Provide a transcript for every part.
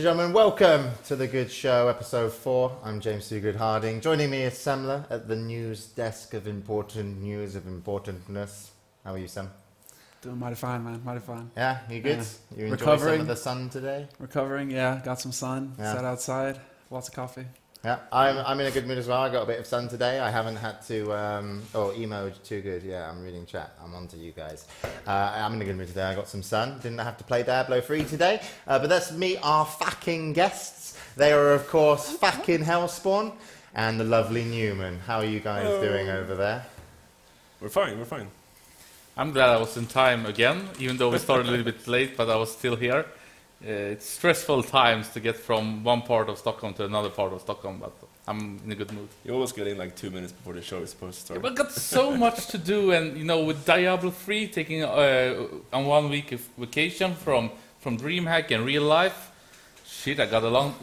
gentlemen, welcome to The Good Show, episode 4. I'm James Good Harding. Joining me is Semmler at the news desk of important news of importantness. How are you, Sam? Doing mighty fine, man. Mighty fine. Yeah, you good? Yeah. You enjoy some of the sun today? Recovering, yeah. Got some sun. Yeah. Sat outside. Lots of coffee. Yeah, I'm in a good mood as well. I got a bit of sun today. I haven't had to. Emo too good. Yeah, I'm reading chat. I'm on to you guys. I'm in a good mood today. I got some sun. Didn't have to play Diablo 3 today. But let's meet our fucking guests. They are, of course, fucking Hellspawn and the lovely Newman. How are you guys doing over there? We're fine. We're fine. I'm glad I was in time again, even though we started a little bit late, but I was still here. It's stressful times to get from one part of Stockholm to another part of Stockholm, but I'm in a good mood. You always get in like 2 minutes before the show is supposed to start. Yeah, but got so much to do, and you know, with Diablo 3 taking on 1 week of vacation from DreamHack and real life, shit, I got a lot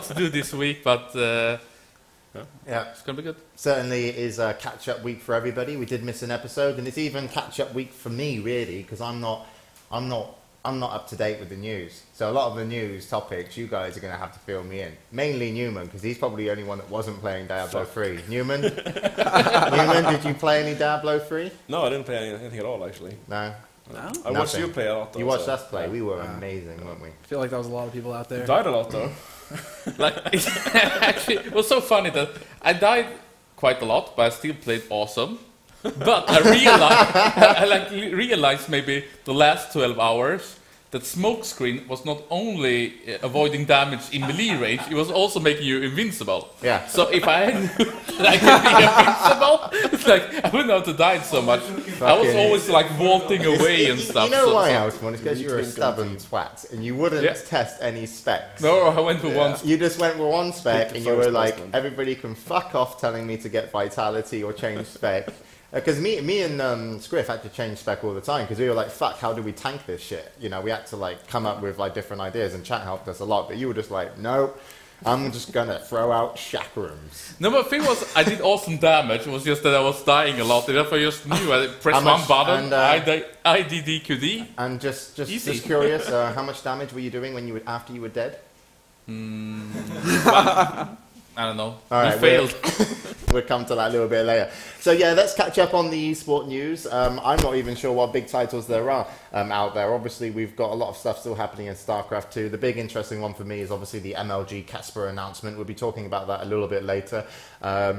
to do this week, but Yeah, it's gonna be good. certainly it is a catch-up week for everybody. We did miss an episode, and it's even catch-up week for me, really, because I'm not up to date with the news. So a lot of the news topics, you guys are going to have to fill me in. Mainly Newman, because he's probably the only one that wasn't playing Diablo 3. Newman? Newman, did you play any Diablo 3? No, I didn't play anything at all, actually. No? No? I watched you play a lot, though. You watched so, us play. yeah. We were amazing, weren't we? I feel like there was a lot of people out there. You died a lot, though. Like, actually, it was so funny that I died quite a lot, but I still played awesome. But I realized maybe the last 12 hours that Smokescreen was not only avoiding damage in melee range, it was also making you invincible. Yeah. So if I knew that I could be invincible, it's like I wouldn't have to die so much. I was always like vaulting away and stuff. You know so, why, Hellspawn? It's because you were a stubborn twat, and you wouldn't test any specs. No, I went for one. You just went with one spec, Pick the and you were first like, one. everybody can fuck off telling me to get vitality or change spec. Because me and Scriff had to change spec all the time, because we were like, fuck, how do we tank this shit? You know, we had to like come up with like different ideas, and chat helped us a lot, but you were just like, no, I'm just gonna throw out chakrams. No, but the thing was, I did awesome damage. It was just that I was dying a lot. Therefore, I just knew I pressed one button, IDDQD. And just Easy. curious, how much damage were you doing when after you were dead? I don't know. All right, we failed. We'll come to that a little bit later. So yeah, let's catch up on the esport news. I'm not even sure what big titles there are out there. Obviously, we've got a lot of stuff still happening in StarCraft 2. The big interesting one for me is obviously the MLG Kespa announcement. We'll be talking about that a little bit later.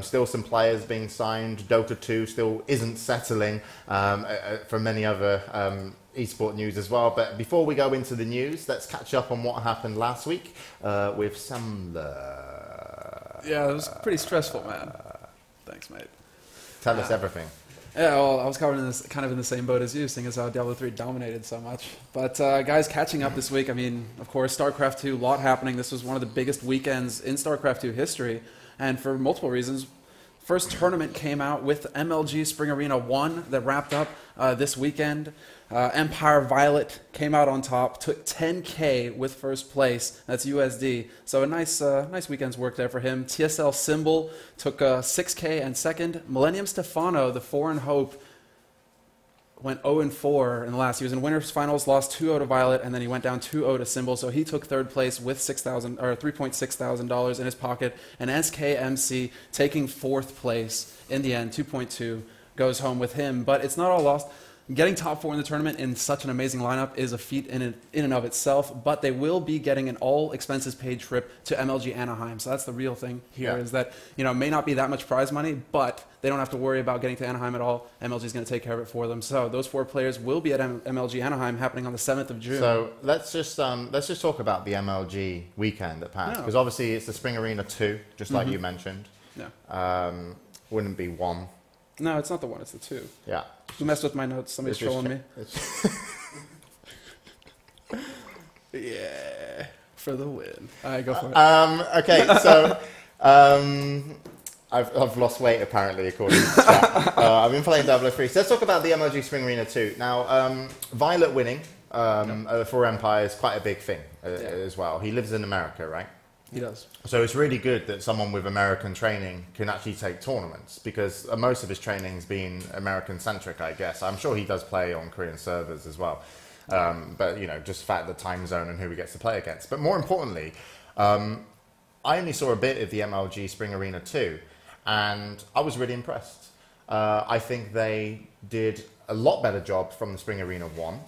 Still some players being signed. Dota 2 still isn't settling for many other esport news as well. But before we go into the news, let's catch up on what happened last week with Semmler. Yeah, it was pretty stressful, man. Thanks, mate. Tell us everything. Yeah, well, I was kind of in the same boat as you, seeing as how Diablo 3 dominated so much. But guys, catching up this week, I mean, of course, StarCraft 2, a lot happening. This was one of the biggest weekends in StarCraft 2 history, and for multiple reasons. First tournament came out with MLG Spring Arena 1 that wrapped up this weekend. Empire Violet came out on top, took 10K with first place. That's USD. So a nice weekend's work there for him. TSL Symbol took 6K and second. Millennium Stefano, the foreign hope, went 0-4 in the last. He was in winners finals, lost 2-0 to Violet, and then he went down 2-0 to Symbol. So he took third place with $3.6 thousand in his pocket. And SKMC taking fourth place in the end, 2.2 goes home with him. But it's not all lost. Getting top 4 in the tournament in such an amazing lineup is a feat in and of itself, but they will be getting an all-expenses-paid trip to MLG Anaheim. So that's the real thing here, is that, you know, may not be that much prize money, but they don't have to worry about getting to Anaheim at all. MLG is going to take care of it for them. So those 4 players will be at MLG Anaheim, happening on the 7th of June. So let's just talk about the MLG weekend that passed, because obviously it's the Spring Arena 2, just like you mentioned. Yeah. Wouldn't be 1. No, it's not the 1, it's the 2. Yeah. You messed with my notes. Somebody's trolling me. Yeah, for the win. All right, go for it. Okay, so I've lost weight apparently, according to chat. I've been playing Diablo 3. So let's talk about the MLG Spring Arena 2. Now, Violet winning for Empire is quite a big thing as well. He lives in America, right? He does. So it's really good that someone with American training can actually take tournaments, because most of his training's been American-centric, I guess. I'm sure he does play on Korean servers as well. But just the fact the time zone and who he gets to play against. But more importantly, I only saw a bit of the MLG Spring Arena 2, and I was really impressed. I think they did a lot better job from the Spring Arena 1.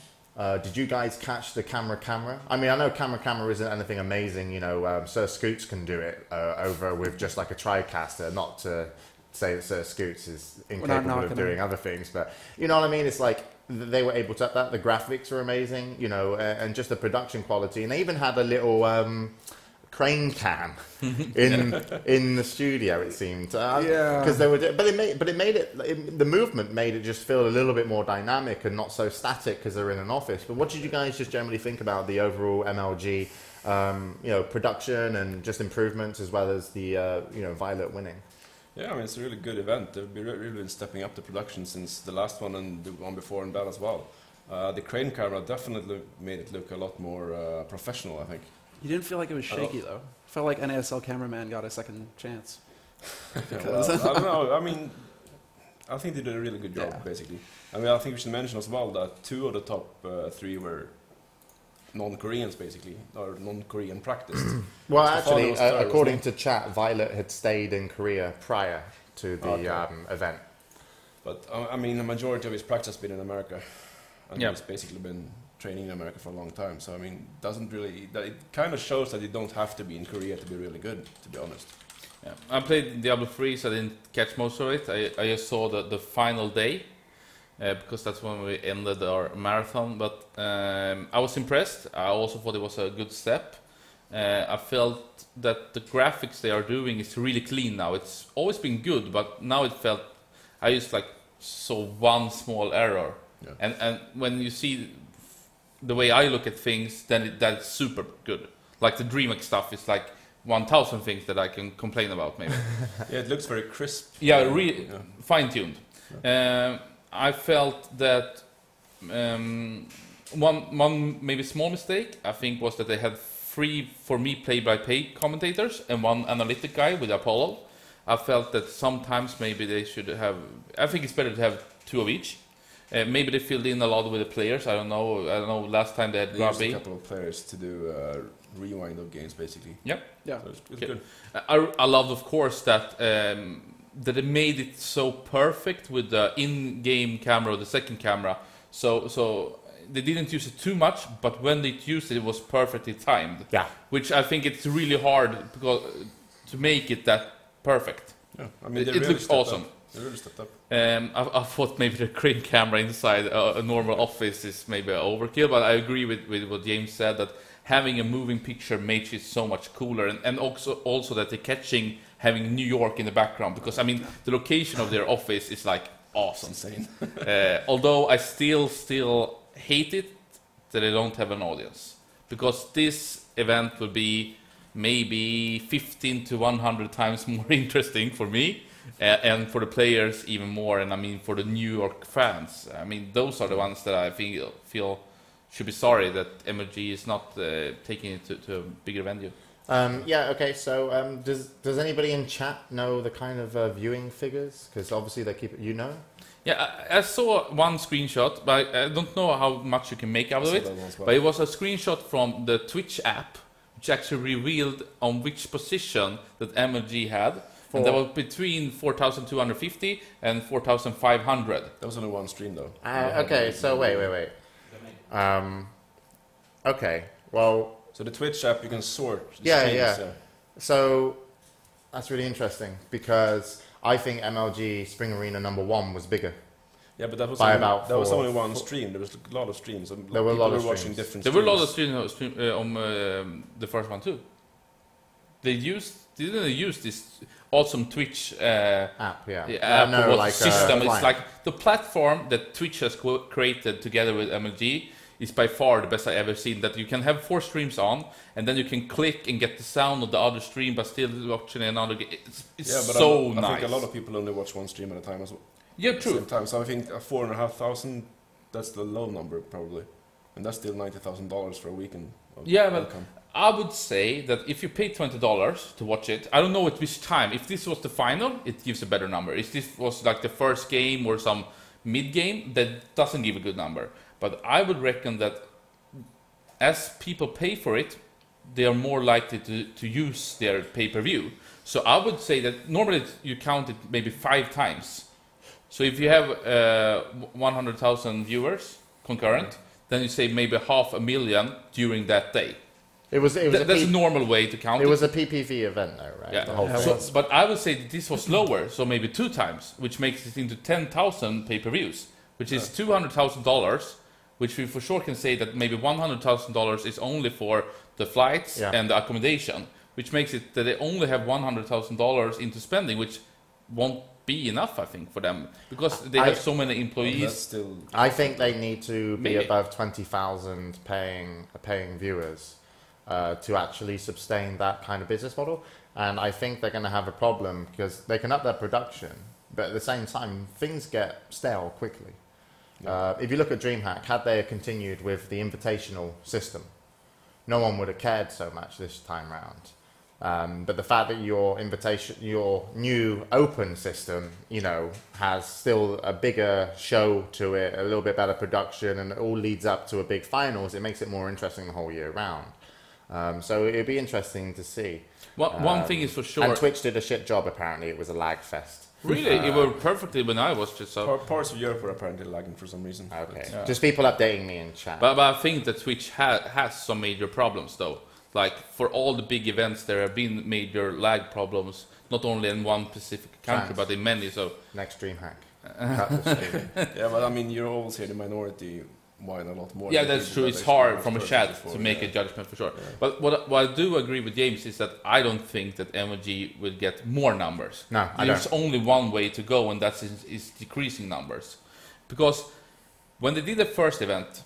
Did you guys catch the camera? I mean, I know camera isn't anything amazing. Sir Scoots can do it over with just like a TriCaster. Not to say that Sir Scoots is incapable of doing other things, but you know what I mean? It's like they were able to that. The graphics were amazing, and just the production quality. And they even had a little crane cam in the studio. It seemed, because they were, but it made it. The movement made it just feel a little bit more dynamic and not so static because they're in an office. But what did you guys just generally think about the overall MLG, production and just improvements as well as the Violet winning? Yeah, I mean, it's a really good event. They've really been stepping up the production since the last one and the one before and that as well. The crane camera definitely made it look a lot more professional, I think. You didn't feel like it was shaky, though? I felt like NASL cameraman got a second chance. Well, I don't know. I mean, I think they did a really good job, basically. I mean, I think we should mention as well that 2 of the top 3 were non-Koreans, basically, or non-Korean practiced. Well, actually, according to chat, Violet had stayed in Korea prior to the event. But, I mean, the majority of his practice has been in America. And he's basically been training in America for a long time. So, I mean, it kind of shows that you don't have to be in Korea to be really good, to be honest. Yeah. I played Diablo 3, so I didn't catch most of it. I just saw the final day. Because that's when we ended our marathon, but I was impressed. I also thought it was a good step. I felt that the graphics they are doing is really clean now. It's always been good, but now it felt, I just saw one small error. Yeah. And when you see the way I look at things, then that's super good. Like the DreamHack stuff is like 1,000 things that I can complain about, maybe. Yeah, it looks very crisp. Yeah, really fine-tuned. Yeah. I felt that one maybe small mistake, I think, was that they had 3, for me, play-by-play commentators and 1 analytic guy with Apollo. I felt that sometimes maybe they should have, I think it's better to have 2 of each. Maybe they filled in a lot with the players, I don't know. Last time they had used a couple of players to do rewind of games, basically. Yep. Yeah. So it's good. I loved, of course, that they made it so perfect with the in-game camera or the second camera. So they didn't use it too much, but when they used it, it was perfectly timed. Yeah. Which I think it's really hard to make it that perfect. Yeah. I mean, it looks awesome. They really stepped up. I thought maybe the crane camera inside a normal office is maybe overkill, but I agree with what James said, that having a moving picture makes it so much cooler, and also that they're catching having New York in the background, because I mean the location of their office is like awesome. Insane. Although I still hate it that they don't have an audience, because this event will be maybe 15 to 100 times more interesting for me, and for the players even more, and I mean for the New York fans. I mean those are the ones that I feel should be sorry that MLG is not taking it to a bigger venue. Okay, so does anybody in chat know the kind of viewing figures? Because obviously they keep it, Yeah, I saw one screenshot, but I don't know how much you can make out of it. Well. But it was a screenshot from the Twitch app, which actually revealed on which position that MLG had. And that was between 4,250 and 4,500. That was only one stream, though. Okay, so wait. Okay, well... So the Twitch app, you can sort. Yeah. So that's really interesting, because I think MLG Spring Arena #1 was bigger. Yeah, but that was only one stream. There was a lot of streams. There were a lot of streams. Watching different there were a lot of streams on the first one too. Didn't they use this awesome Twitch app? System. It's like the platform that Twitch has created together with MLG is by far the best I've ever seen. That you can have 4 streams on, and then you can click and get the sound of the other stream, but still watching another game. It's so nice. I think a lot of people only watch one stream at a time as well. Yeah, true. Same time. So I think 4,500, that's the low number probably, and that's still $90,000 for a weekend. Yeah, but I would say that if you pay $20 to watch it, I don't know at which time. If this was the final, it gives a better number. If this was like the first game or some mid-game, that doesn't give a good number. But I would reckon that as people pay for it, they are more likely to use their pay-per-view. So I would say that normally you count it maybe 5 times. So if you have 100,000 viewers concurrent, then you say maybe 500,000 during that day. That's a normal way to count it. It was a PPV event though, right? Yeah. The whole thing. But I would say that this was lower, so maybe 2 times, which makes it into 10,000 pay-per-views, which is $200,000, which we for sure can say that maybe $100,000 is only for the flights and the accommodation, which makes it that they only have $100,000 into spending, which won't be enough, I think, for them, because they have so many employees. I think they need to be above 20,000 paying viewers to actually sustain that kind of business model. And I think they're going to have a problem because they can up their production, but at the same time, things get stale quickly. If you look at DreamHack, had they continued with the invitational system, no one would have cared so much this time round. But the fact that your new open system, has still a bigger show to it, a little bit better production, and it all leads up to a big finals, it makes it more interesting the whole year round. So it'd be interesting to see. One thing is for sure. And Twitch did a shit job, apparently. It was a lag fest. Really? It worked perfectly when I was just so... Parts of Europe were apparently lagging for some reason. Okay. Just people updating me in chat. But I think that Twitch has some major problems, though. Like, for all the big events, there have been major lag problems, not only in one specific country, but in many, so... Next DreamHack. Yeah, but I mean, you're always here the minority whine a lot more. Yeah, that's true. It's hard from a chat to make a judgment for sure. Yeah. But what I do agree with James is that I don't think that MLG will get more numbers. No, There's only one way to go, and that's is decreasing numbers. Because when they did the first event,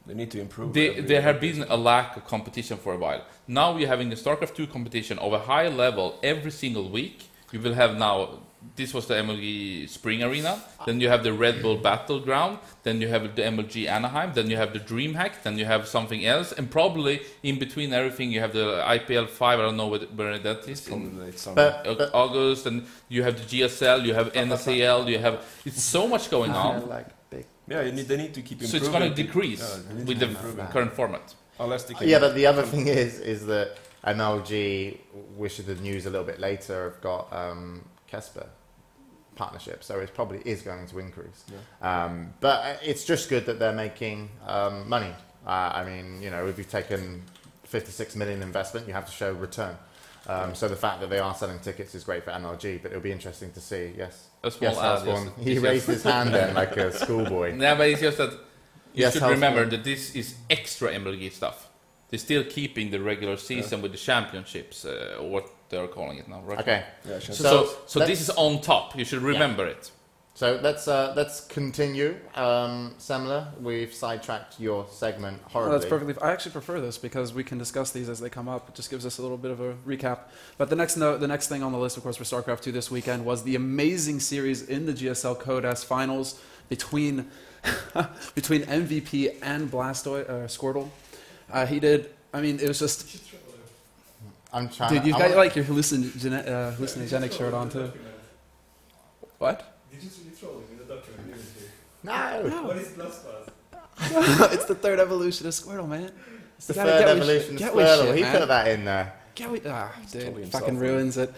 they need to improve. There have been a lack of competition for a while. Now we're having the StarCraft 2 competition of a high level every single week. You will have now, this was the MLG Spring Arena, then you have the Red Bull Battleground, then you have the MLG Anaheim, then you have the DreamHack, then you have something else, and probably in between everything you have the IPL 5, I don't know where that is, in August, and you have the GSL, you have NSAL, you have, it's so much going on. Yeah, they need to keep improving. So it's going to decrease with the current format. Unless they but the other thing is that MLG, which is the news a little bit later, have got Kespa partnership, so it probably is going to increase. But it's just good that they're making money. I mean, if you've taken 56 million investment, you have to show return. So the fact that they are selling tickets is great for MLG, but it'll be interesting to see. Yes, one. He raised his hand then like a schoolboy. Yeah, but it's just that you should remember that this is extra MLG stuff. They're still keeping the regular season with the championships, or what they're calling it now, right? Okay. Yeah, so this is on top. You should remember it. So let's continue. Semmler, we've sidetracked your segment horribly. That's perfectly. I actually prefer this because we can discuss these as they come up. It just gives us a little bit of a recap. But the next thing on the list, of course, for StarCraft 2 this weekend was the amazing series in the GSL Code S finals between MVP and Squirtle. He did. I mean, it was just. I'm trying. Dude, you've got like your hallucinogenic shirt on too. What? Did you really troll him in the document? No. What is Bloodspaz? It's the third evolution of Squirtle, man. It's the third evolution of Squirtle. He put that in there. Dude, fucking ruins it.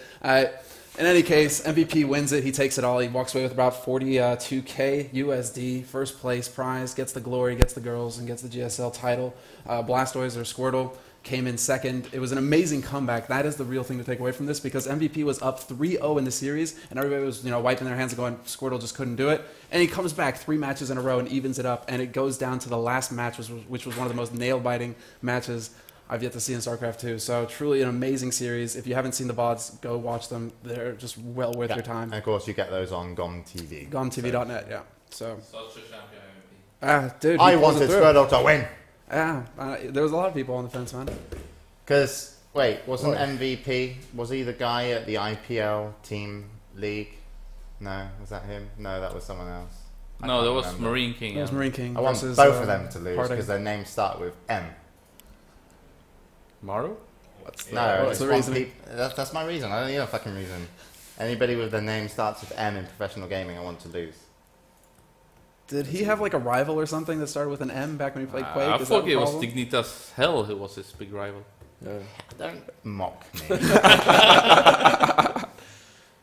In any case, MVP wins it. He takes it all. He walks away with about 42K USD. First place prize, gets the glory, gets the girls, and gets the GSL title. Blastoise or Squirtle came in second. It was an amazing comeback. That is the real thing to take away from this, because MVP was up 3-0 in the series, and everybody was wiping their hands and going, Squirtle just couldn't do it. And he comes back 3 matches in a row and evens it up, and it goes down to the last match, which was one of the most nail-biting matches I've yet to see in StarCraft 2. So truly an amazing series. If you haven't seen the VODs, go watch them. They're just well worth your time. And of course, you get those on GOM TV. GOMTV.net, yeah. Such a champion MVP. Dude, I wanted Squirtle to win. Yeah, there was a lot of people on the fence, man. Because, wasn't MVP, was he the guy at the IPL Team League? No, was that him? No, that was someone else. No, that was Marine King. That was Marine King. I want both of them to lose because their names start with M. Maru? What's the reason? That's my reason. I don't need a fucking reason. Anybody with their name starts with M in professional gaming, I want to lose. Did he have like a rival or something that started with an M back when he played Quake? I Is thought that a it was problem? Dignitas Hell who was his big rival. Yeah. Don't mock me.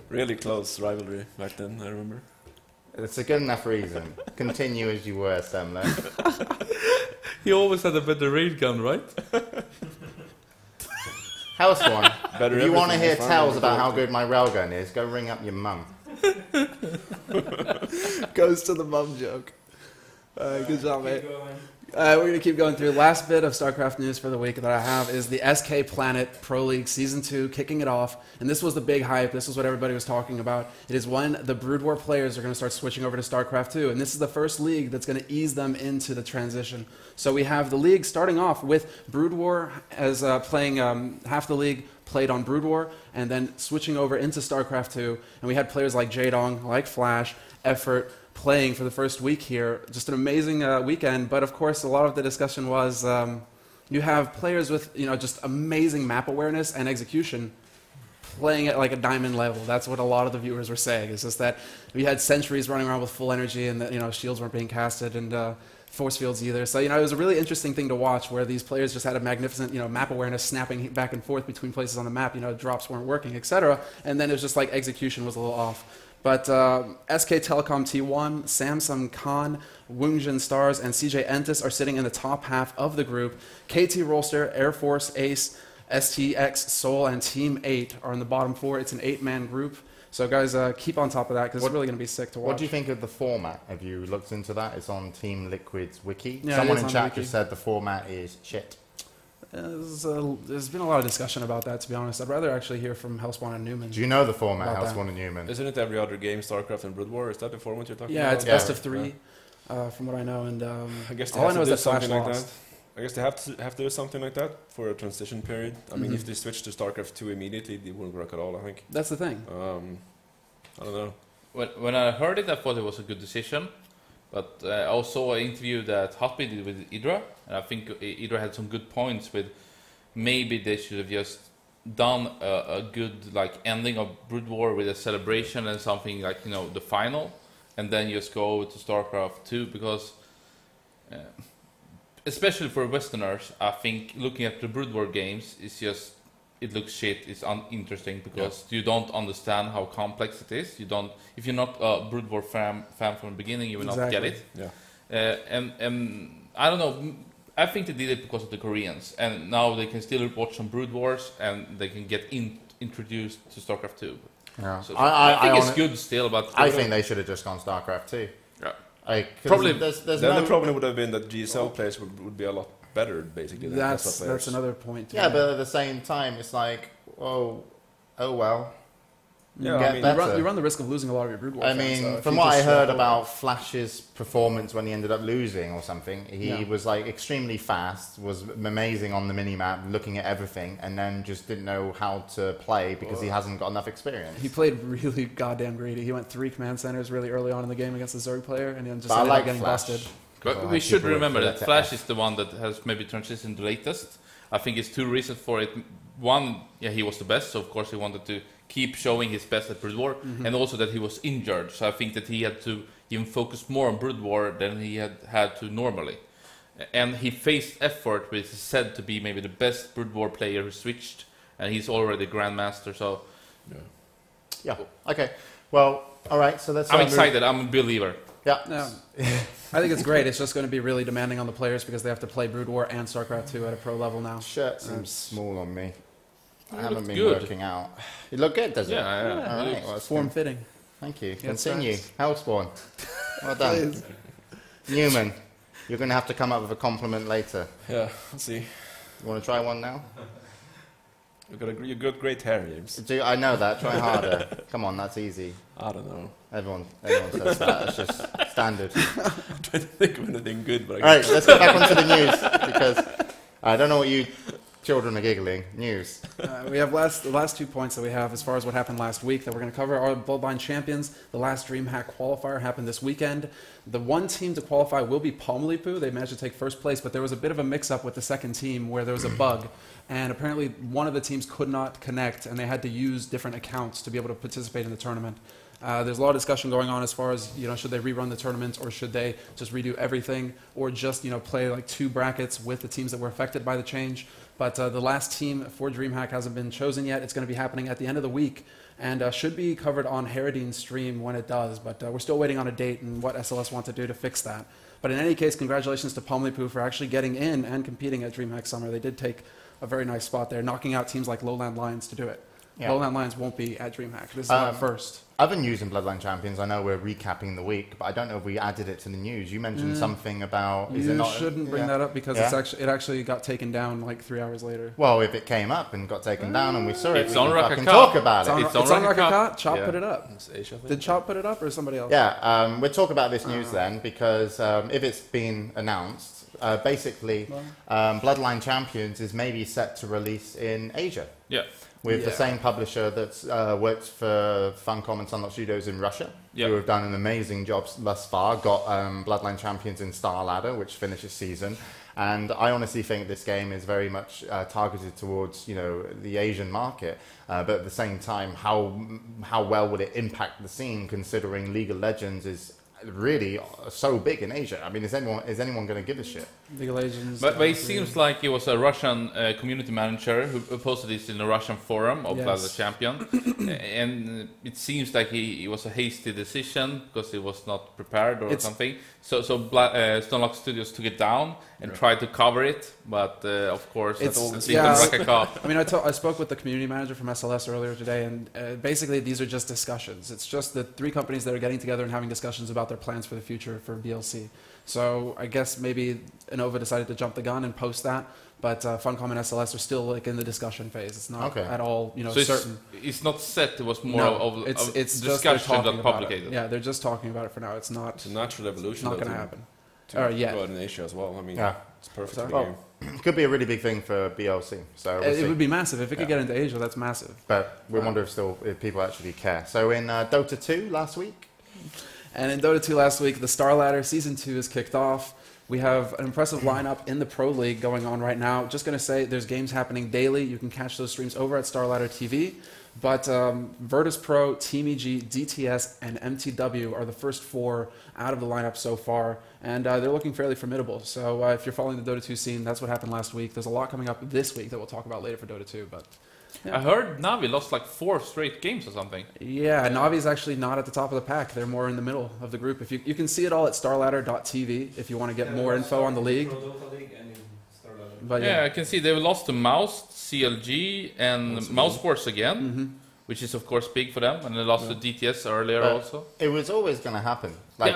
Really close rivalry back then, I remember. It's a good enough reason. Continue as you were, Semmler. He always had a better raid gun, right? Hellspawn, Better if you want to everything hear is fine tells with about the how director. good my railgun is, go ring up your mum. Goes to the mum joke. Good job, mate. Keep going. We're going to keep going through. Last bit of StarCraft news for the week that I have is the SK Planet Pro League Season 2 kicking it off. And this was the big hype. This was what everybody was talking about. It is when the Brood War players are going to start switching over to StarCraft 2. And this is the first league that's going to ease them into the transition. So we have the league starting off with Brood War as playing half the league played on Brood War and then switching over into StarCraft 2. And we had players like Jadong, like Flash, Effort, playing for the first week here. Just an amazing weekend, but of course a lot of the discussion was you have players with just amazing map awareness and execution playing at like a diamond level. That's what a lot of the viewers were saying. It's just that we had sentries running around with full energy and that shields weren't being casted and force fields either. So it was a really interesting thing to watch where these players just had a magnificent map awareness snapping back and forth between places on the map. Drops weren't working, etc. And then it was just like execution was a little off. But SK Telecom T1, Samsung Khan, Wungjin Stars, and CJ Entis are sitting in the top half of the group. KT Rolster, Air Force Ace, STX Seoul, and Team 8 are in the bottom 4. It's an 8-man group. So guys, keep on top of that because it's really going to be sick to watch. What do you think of the format? Have you looked into that? It's on Team Liquid's wiki. Yeah, Someone it is in on chat the wiki. just said the format is shit. There's been a lot of discussion about that, to be honest. I'd rather actually hear from Hellspawn and Newman. Do you know the format, About that. Hellspawn and Newman? Isn't it every other game, StarCraft and Brood War? Is that the format you're talking Yeah, about? it's Yeah. best of 3, from what I know. And I guess they all I have know to is do that Flash something like lost. that. I guess they have to do something like that for a transition period. I mean, if they switch to StarCraft 2 immediately, it wouldn't work at all, I think. That's the thing. I don't know. When I heard it, I thought it was a good decision. But I also saw an interview that Hotby did with Idra, and I think Idra had some good points with maybe they should have just done a good ending of Brood War with a celebration and something like the final, and then just go over to StarCraft 2 because especially for Westerners, I think looking at the Brood War games it looks shit. It's uninteresting because you don't understand how complex it is. If you're not a Brood War fan from the beginning, you will not get it. Yeah. And I don't know. I think they did it because of the Koreans, and now they can still watch some Brood Wars and they can get introduced to StarCraft 2. Yeah. So I think it's good still, but I think they should have just gone StarCraft 2. Yeah. Probably. Then the problem would have been that GSL players would be a lot better, basically. Than Kespa players. That's another point. Yeah, but at the same time, it's like, oh well. Yeah, Get I mean, better. you run the risk of losing a lot of your Brood War I fans, mean, so if from you what I just heard swap about Flash's performance when he ended up losing or something, he was extremely fast, was amazing on the minimap, looking at everything, and then just didn't know how to play because he hasn't got enough experience. He played really goddamn greedy. He went 3 command centers really early on in the game against the Zerg player, and then just But I ended up like getting Flash. busted. But So we should people remember would that Flash is the one that has maybe transitioned the latest. I think it's 2 reasons for it. One, he was the best, so of course he wanted to keep showing his best at Brood War, and also that he was injured. So I think that he had to even focus more on Brood War than he had to normally. And he faced Effort, which is said to be maybe the best Brood War player who switched, and he's already Grandmaster. So Yeah. Okay. Well, all right. So let's. I'm move- excited. I'm a believer. Yeah. Yeah. I think it's great. It's just going to be really demanding on the players because they have to play Brood War and StarCraft 2 at a pro level now. Shirt seems small on me. I You haven't look been good. working out. You look good, does it? Yeah. All right. It looks- Well, that's Form good. fitting. Thank you. Yeah, Continue. thanks. Hellspawn. Well done. Please. Newman, you're going to have to come up with a compliment later. Yeah, let's see. You want to try one now? You got great hair, James. I know that. Try harder. Come on, that's easy. I don't know. Everyone says that. It's just standard. I'm trying to think of anything good, but All right, let's get back onto the news because I don't know what you children are giggling. News. We have the last 2 points that we have as far as what happened last week that we're going to cover are Bloodline champions. The last DreamHack qualifier happened this weekend. The one team to qualify will be Palmolipu. They managed to take first place, but there was a bit of a mix-up with the second team where there was a bug. and apparently one of the teams could not connect, and they had to use different accounts to be able to participate in the tournament. There's a lot of discussion going on as far as, should they rerun the tournament, or should they just redo everything, or just, play like 2 brackets with the teams that were affected by the change. But the last team for DreamHack hasn't been chosen yet. It's going to be happening at the end of the week, and should be covered on Herodine's stream when it does. But we're still waiting on a date and what SLS want to do to fix that. But in any case, congratulations to Pomleypoo for actually getting in and competing at DreamHack Summer. They did take a very nice spot there, knocking out teams like Lowland Lions to do it. Yeah. Lowland Lions won't be at DreamHack. This is our first. Other news in Bloodline Champions, I know we're recapping the week, but I don't know if we added it to the news. You mentioned something about... You shouldn't bring that up because it actually got taken down like 3 hours later. Well, if it came up and got taken down and we saw it, it's we on can fucking Rakaka. talk about it. It's on Rakaka. Chop put it up. Asia, Did Chop put it up or somebody else? Yeah, we'll talk about this news then, because if it's been announced, basically Bloodline Champions is maybe set to release in Asia. Yeah. With the same publisher that's worked for Funcom and Sunlock Studios in Russia, who have done an amazing job thus far. Got Bloodline Champions in Star Ladder, which finishes season. And I honestly think this game is very much targeted towards, the Asian market. But at the same time, how well would it impact the scene, considering League of Legends is really so big in Asia? I mean, is anyone going to give a shit? League of Legends. But it seems like it was a Russian community manager who posted this in the Russian forum of the champion, and it seems like it was a hasty decision because it was not prepared or something. So Stonelock Studios took it down and tried to cover it, but of course I mean, I spoke with the community manager from SLS earlier today, and basically these are just discussions. It's just the 3 companies that are getting together and having discussions about their plans for the future for BLC. So I guess maybe Innova decided to jump the gun and post that, but Funcom and SLS are still like in the discussion phase. It's not at all so certain. It's not set. It was more of it's discussion than publicated. Yeah, they're just talking about it for now. It's not. It's a natural evolution. Not going to happen. Go out in Asia as well. I mean, it's perfect. It could be a really big thing for BLC. So it would be massive if it could get into Asia. That's massive. But we wonder if people actually care. So in Dota 2 last week. And in Dota 2 last week, the Star Ladder Season 2 is kicked off. We have an impressive lineup in the Pro League going on right now. Just going to say there's games happening daily. You can catch those streams over at Star Ladder TV. But Virtus Pro, Team EG, DTS, and MTW are the first 4 out of the lineup so far. And they're looking fairly formidable. So if you're following the Dota 2 scene, that's what happened last week. There's a lot coming up this week that we'll talk about later for Dota 2. But I heard Navi lost like 4 straight games or something. Yeah, Navi's actually not at the top of the pack. They're more in the middle of the group. If you can see it all at starladder.tv if you want to get more info on the league. But I can see they lost to Mouse, CLG, and Mouse Sports again, which is of course big for them, and they lost to DTS earlier also. It was always going to happen. I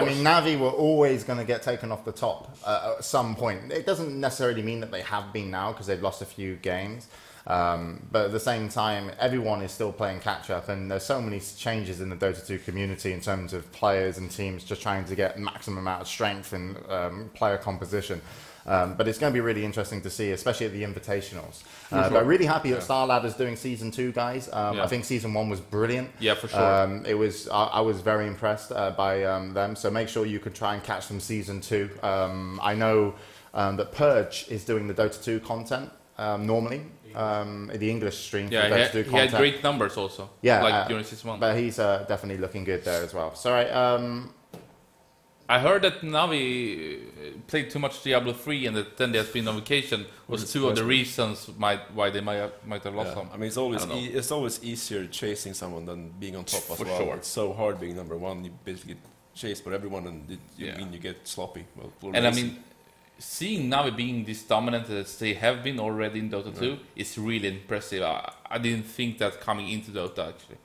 mean, Navi were always going to get taken off the top at some point. It doesn't necessarily mean that they have been now because they've lost a few games. But at the same time, everyone is still playing catch-up, and there's so many changes in the Dota 2 community in terms of players and teams just trying to get maximum amount of strength and player composition. But it's going to be really interesting to see, especially at the Invitationals. But really happy that Star Ladder's doing Season 2, guys. I think Season 1 was brilliant. Yeah, for sure. It was. I was very impressed by them, so make sure you can try and catch them Season 2. I know that Purge is doing the Dota 2 content normally. The English stream. Yeah, he had great numbers also. Yeah, like during Season 1. But he's definitely looking good there as well. So I heard that Navi played too much Diablo 3 and that then they have been on vacation was 2 of the reasons why they might have lost some. I mean, it's always easier chasing someone than being on top as well. Sure. It's so hard being number 1. You basically chase by everyone, and you get sloppy. And I mean, seeing Navi being this dominant as they have been already in Dota 2 is really impressive. I didn't think that coming into Dota actually.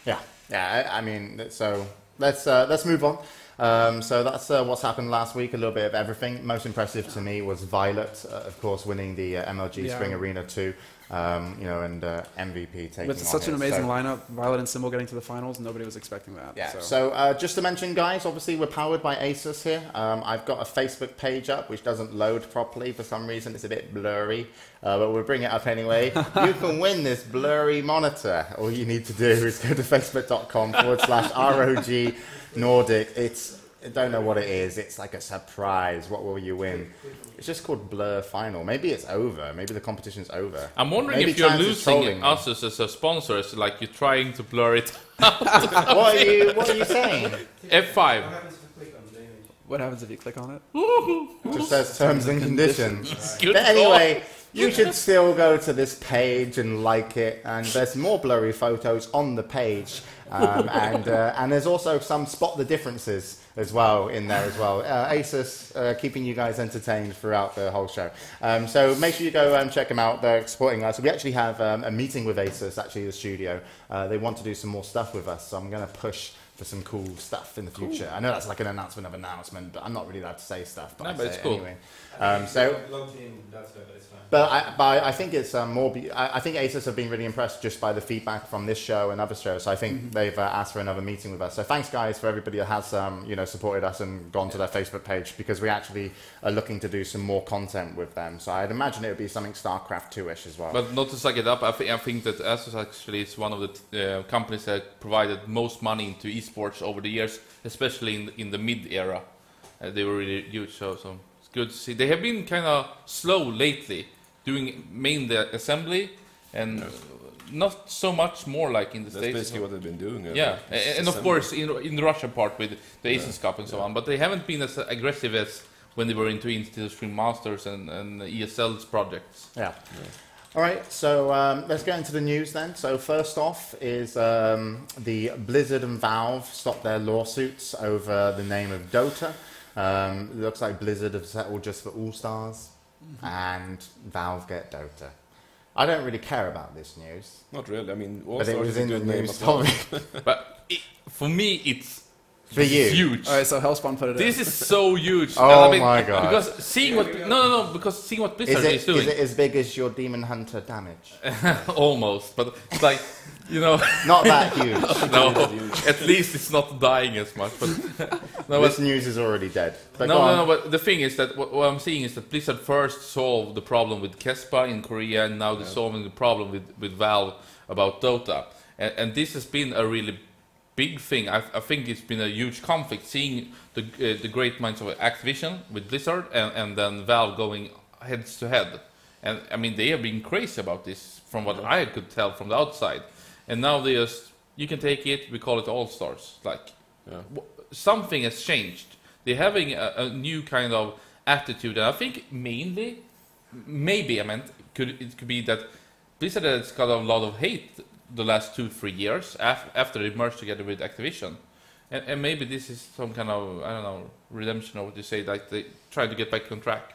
Yeah. I mean, so let's move on. So that's what's happened last week. A little bit of everything. Most impressive to me was Violet, of course, winning the MLG Spring Arena 2. And MVP taking with such an amazing lineup, Violet and Symbol getting to the finals, nobody was expecting that. Yeah. So just to mention, guys, obviously we're powered by Asus here. I've got a Facebook page up which doesn't load properly for some reason. It's a bit blurry, but we'll bring it up anyway. You can win this blurry monitor. All you need to do is go to facebook.com/ROG Nordic. I don't know what it is. It's like a surprise. What will you win? It's just called Blur Final. Maybe it's over. Maybe the competition's over. I'm wondering Maybe if you're Chance is losing trolling us as a sponsor, it's like you're trying to blur it. What are you saying? F5. What happens if you click on it? It just says terms and conditions. Good But anyway, you should still go to this page and like it. And there's more blurry photos on the page. And there's also some spot the differences as well in there as well. Asus keeping you guys entertained throughout the whole show. So make sure you go and check them out. They're supporting us. We actually have a meeting with Asus actually in the studio. They want to do some more stuff with us, so I'm going to push for some cool stuff in the future. I know that's like an announcement of announcement, but I'm not really allowed to say stuff. But, but it's cool. Anyway. But I think it's more. I think Asus have been really impressed just by the feedback from this show and other shows. So I think they've asked for another meeting with us. So thanks, guys, for everybody that has supported us and gone to their Facebook page, because we actually are looking to do some more content with them. So I'd imagine it would be something StarCraft 2-ish as well. But not to suck it up, I think that Asus actually is one of the companies that provided most money into esports over the years, especially in the mid era. They were really huge, so it's good to see. They have been kind of slow lately, doing mainly assembly and not so much more like in the States. That's basically what they've been doing. Yeah, and of course in the Russian part with the Aces Cup and so on, but they haven't been as aggressive as when they were into Stream Masters and ESL's projects. Yeah. All right, so let's get into the news then. So first off is the Blizzard and Valve stopped their lawsuits over the name of Dota. It looks like Blizzard have settled just for All-Stars, and Valve get Dota. I don't really care about this news. Not really. I mean, but it was is a in the good name news as well. topic. But for me, it's For you. huge. All right, so Hellspawn put it This in. is so huge. Oh my God. Because seeing what because seeing what Blizzard is doing, Is it as big as your Demon Hunter damage? almost, but it's like Not that huge. no, at least it's not dying as much. But This news is already dead. But go no, on. no. But the thing is that what I'm seeing is that Blizzard first solved the problem with Kespa in Korea, and now they're solving the problem with Valve about Dota, and this has been a really big thing. I think it's been a huge conflict, seeing the great minds of Activision with Blizzard and then Valve going heads to head. And I mean, they have been crazy about this from what I could tell from the outside. And now they just, you can take it, we call it All-Stars. Like, something has changed. They're having a new kind of attitude. And I think maybe, it could be that Blizzard has got a lot of hate the last 2-3 years after they merged together with Activision. And maybe this is some kind of, I don't know, redemption, or what you say, like they try to get back on track.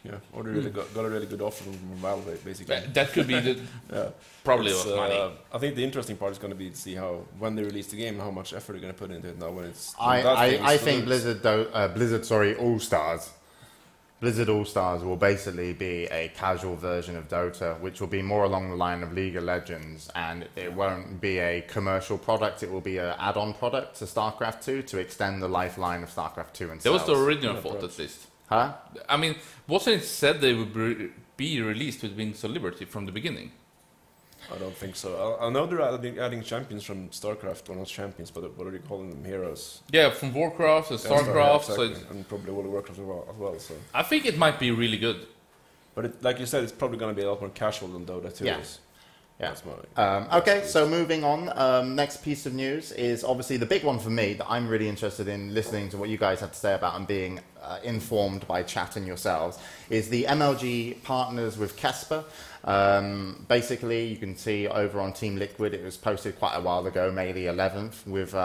Yeah, or they really got a really good offer from Valve, basically. That could be the probably It's, of money. I think the interesting part is going to be to see how, when they release the game, how much effort they're going to put into it now when it's... I think Blizzard All-Stars. Blizzard All-Stars will basically be a casual version of Dota, which will be more along the line of League of Legends, and it won't be a commercial product, it will be an add-on product to StarCraft 2 to extend the lifeline of StarCraft 2 and That was the sales. original thought, at least. Huh? I mean, wasn't it said they would be released with Wings of Liberty from the beginning? I don't think so. I know they're adding champions from StarCraft, or not champions, but what are they calling them? Heroes. Yeah, from Warcraft and StarCraft. Exactly. So and probably World of Warcraft as well. So. I think it might be really good. But like you said, it's probably going to be a lot more casual than Dota 2 is. Yeah. That's Okay, so moving on. Next piece of news is obviously the big one for me that I'm really interested in listening to what you guys have to say about and being informed by chatting yourselves is the MLG partners with Kespa. Basically, you can see over on Team Liquid, it was posted quite a while ago, May the 11th, with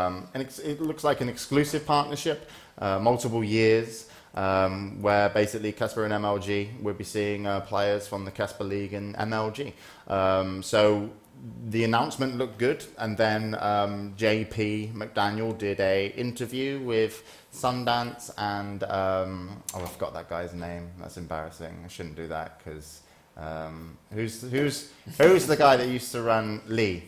it looks like an exclusive partnership, multiple years. Where basically Kespa and MLG will be seeing players from the Kespa League and MLG. So the announcement looked good, and then JP McDaniel did a interview with Sundance and I forgot that guy's name. That's embarrassing. I shouldn't do that because who's the guy that used to run Lee?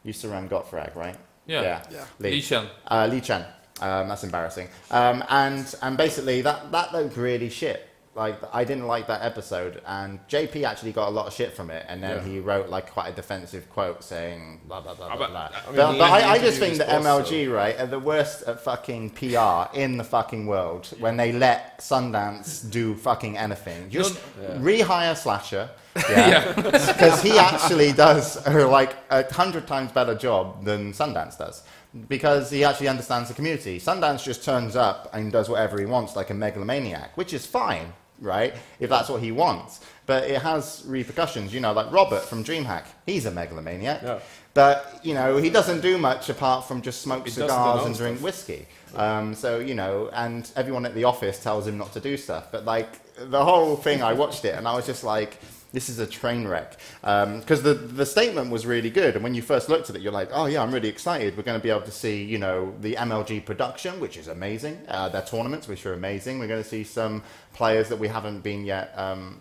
Used to run Gottfrag, right? Yeah. Lee Chen. Lee Chen. That's embarrassing. And basically that looked really shit. like I didn't like that episode, and JP actually got a lot of shit from it, and then he wrote like quite a defensive quote saying blah blah blah blah blah. But I just think that MLG right are the worst at fucking PR in the fucking world when they let Sundance do fucking anything. Just rehire Slasher. Yeah, because he actually does like 100 times better job than Sundance does. Because he actually understands the community. Sundance just turns up and does whatever he wants like a megalomaniac, which is fine, right? If that's what he wants. But it has repercussions, you know, like Robert from DreamHack, he's a megalomaniac. Yeah. But, you know, he doesn't do much apart from just smoke cigars and drink whiskey. So, you know, and everyone at the office tells him not to do stuff. But, like, the whole thing, I watched it and I was just like, this is a train wreck. Because the statement was really good. And when you first looked at it, you're like, oh, yeah, I'm really excited. We're going to be able to see, you know, the MLG production, which is amazing. Their tournaments, which are amazing. We're going to see some players that we haven't been yet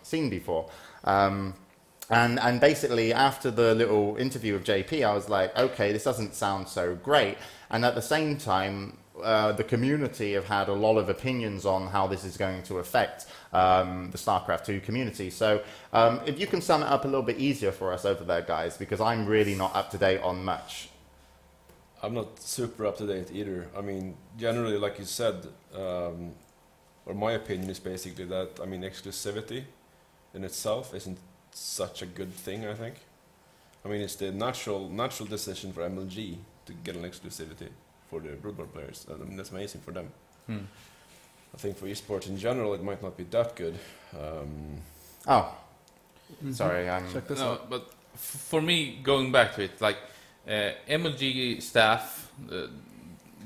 seen before. And basically, after the little interview with JP, I was like, okay, this doesn't sound so great. And at the same time, the community have had a lot of opinions on how this is going to affect the StarCraft 2 community. So if you can sum it up a little bit easier for us over there, guys, because I'm really not up to date on much. I'm not super up to date either. I mean, generally, like you said, or my opinion is basically that, I mean, exclusivity in itself isn't such a good thing, I think. I mean, it's the natural decision for MLG to get an exclusivity for the Blood Bowl players. I mean, that's amazing for them. I think for esports in general, it might not be that good. Sorry, check this out. But for me, going back to it, like MLG staff,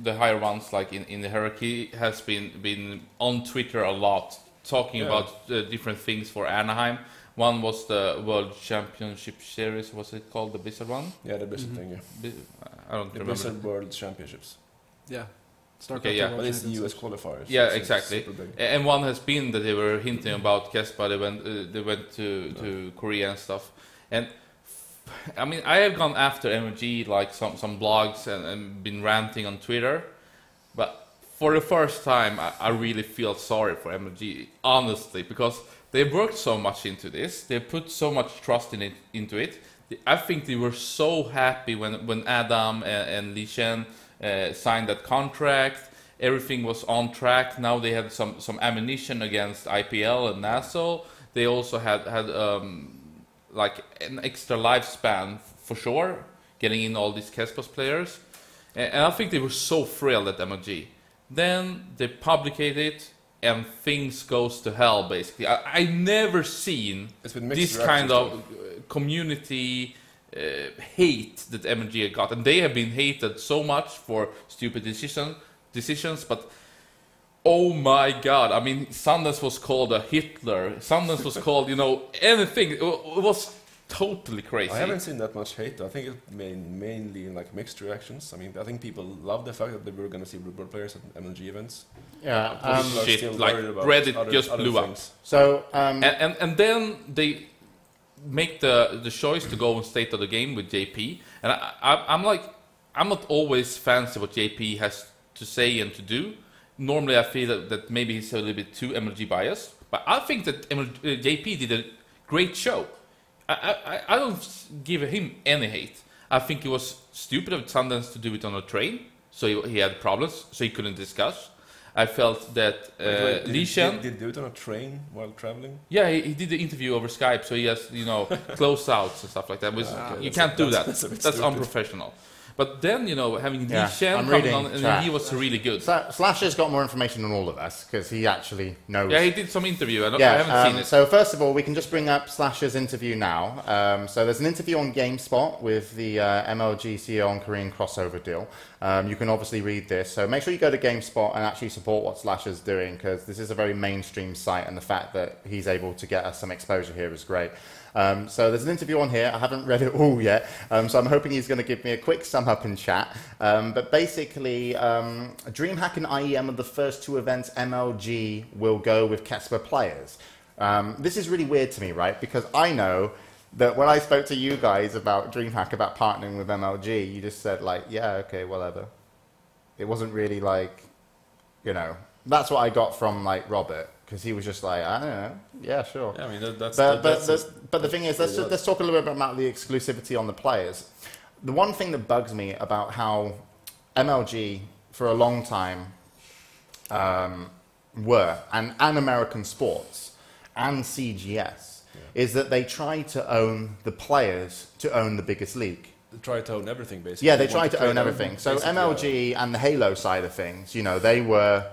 the higher ones, like in the hierarchy, has been on Twitter a lot, talking about different things for Anaheim. One was the World Championship Series, what's it called, the Blizzard one? Yeah, the Blizzard thing, I don't remember. The Blizzard World Championships. Yeah. Okay, yeah. But it's the US qualifiers. Yeah, exactly. And one has been that they were hinting about Kespa. They went to Korea and stuff. And I mean, I have gone after MLG, like some blogs, and been ranting on Twitter. But for the first time, I really feel sorry for MLG, honestly, because they worked so much into this. They put so much trust into it. I think they were so happy when Adam and Li Shen signed that contract. Everything was on track. Now they had some ammunition against IPL and NASL. They also had like an extra lifespan for sure, getting in all these Kespas players. And I think they were so thrilled at MLG. Then they publicate it, and things goes to hell, basically. I never seen this kind of community hate that MLG got. And they have been hated so much for stupid decisions, but oh my god, I mean, Sundance was called a Hitler. Sundance was called, you know, anything. It was totally crazy. I haven't seen that much hate. I think it mainly like mixed reactions. I mean, I think people love the fact that they were going to see Blood Bowl players at MLG events. Yeah, shit, like Reddit just blew up. So and then they make the choice to go on State of the Game with JP, and I'm like, I'm not always fancy what JP has to say and to do. Normally I feel that maybe he's a little bit too MLG biased, but I think that JP did a great show. I don't give him any hate. I think it was stupid of Sundance to do it on a train, so he had problems, so he couldn't discuss. I felt that Li Shen... Did he do it on a train while traveling? Yeah, he did the interview over Skype, so he has, you know, close outs and stuff like that. You can't do that. That's unprofessional. But then, you know, having Li Shen coming on, and he was really good. Slasher's got more information than all of us, because he actually knows. Yeah, he did some interview. I haven't seen it. So first of all, we can just bring up Slasher's interview now. So there's an interview on GameSpot with the MLG CEO on Korean crossover deal. You can obviously read this. So make sure you go to GameSpot and actually support what Slasher's doing, because this is a very mainstream site, and the fact that he's able to get us some exposure here is great. So there's an interview on here. I haven't read it all yet, so I'm hoping he's going to give me a quick sum up in chat. But basically, DreamHack and IEM are the first two events MLG will go with Kespa players. This is really weird to me, right? Because I know that when I spoke to you guys about DreamHack, about partnering with MLG, you just said, like, yeah, okay, whatever. It wasn't really like, you know, that's what I got from, like, Robert. because he was just like, I don't know, yeah, sure. Yeah, I mean, that's But the thing is, let's talk a little bit about the exclusivity on the players. The one thing that bugs me about how MLG for a long time were, and American sports and CGS, is that they try to own the players to own the biggest league. They try to own everything, basically. Yeah, they try to own everything. So MLG and the Halo side of things, you know, they were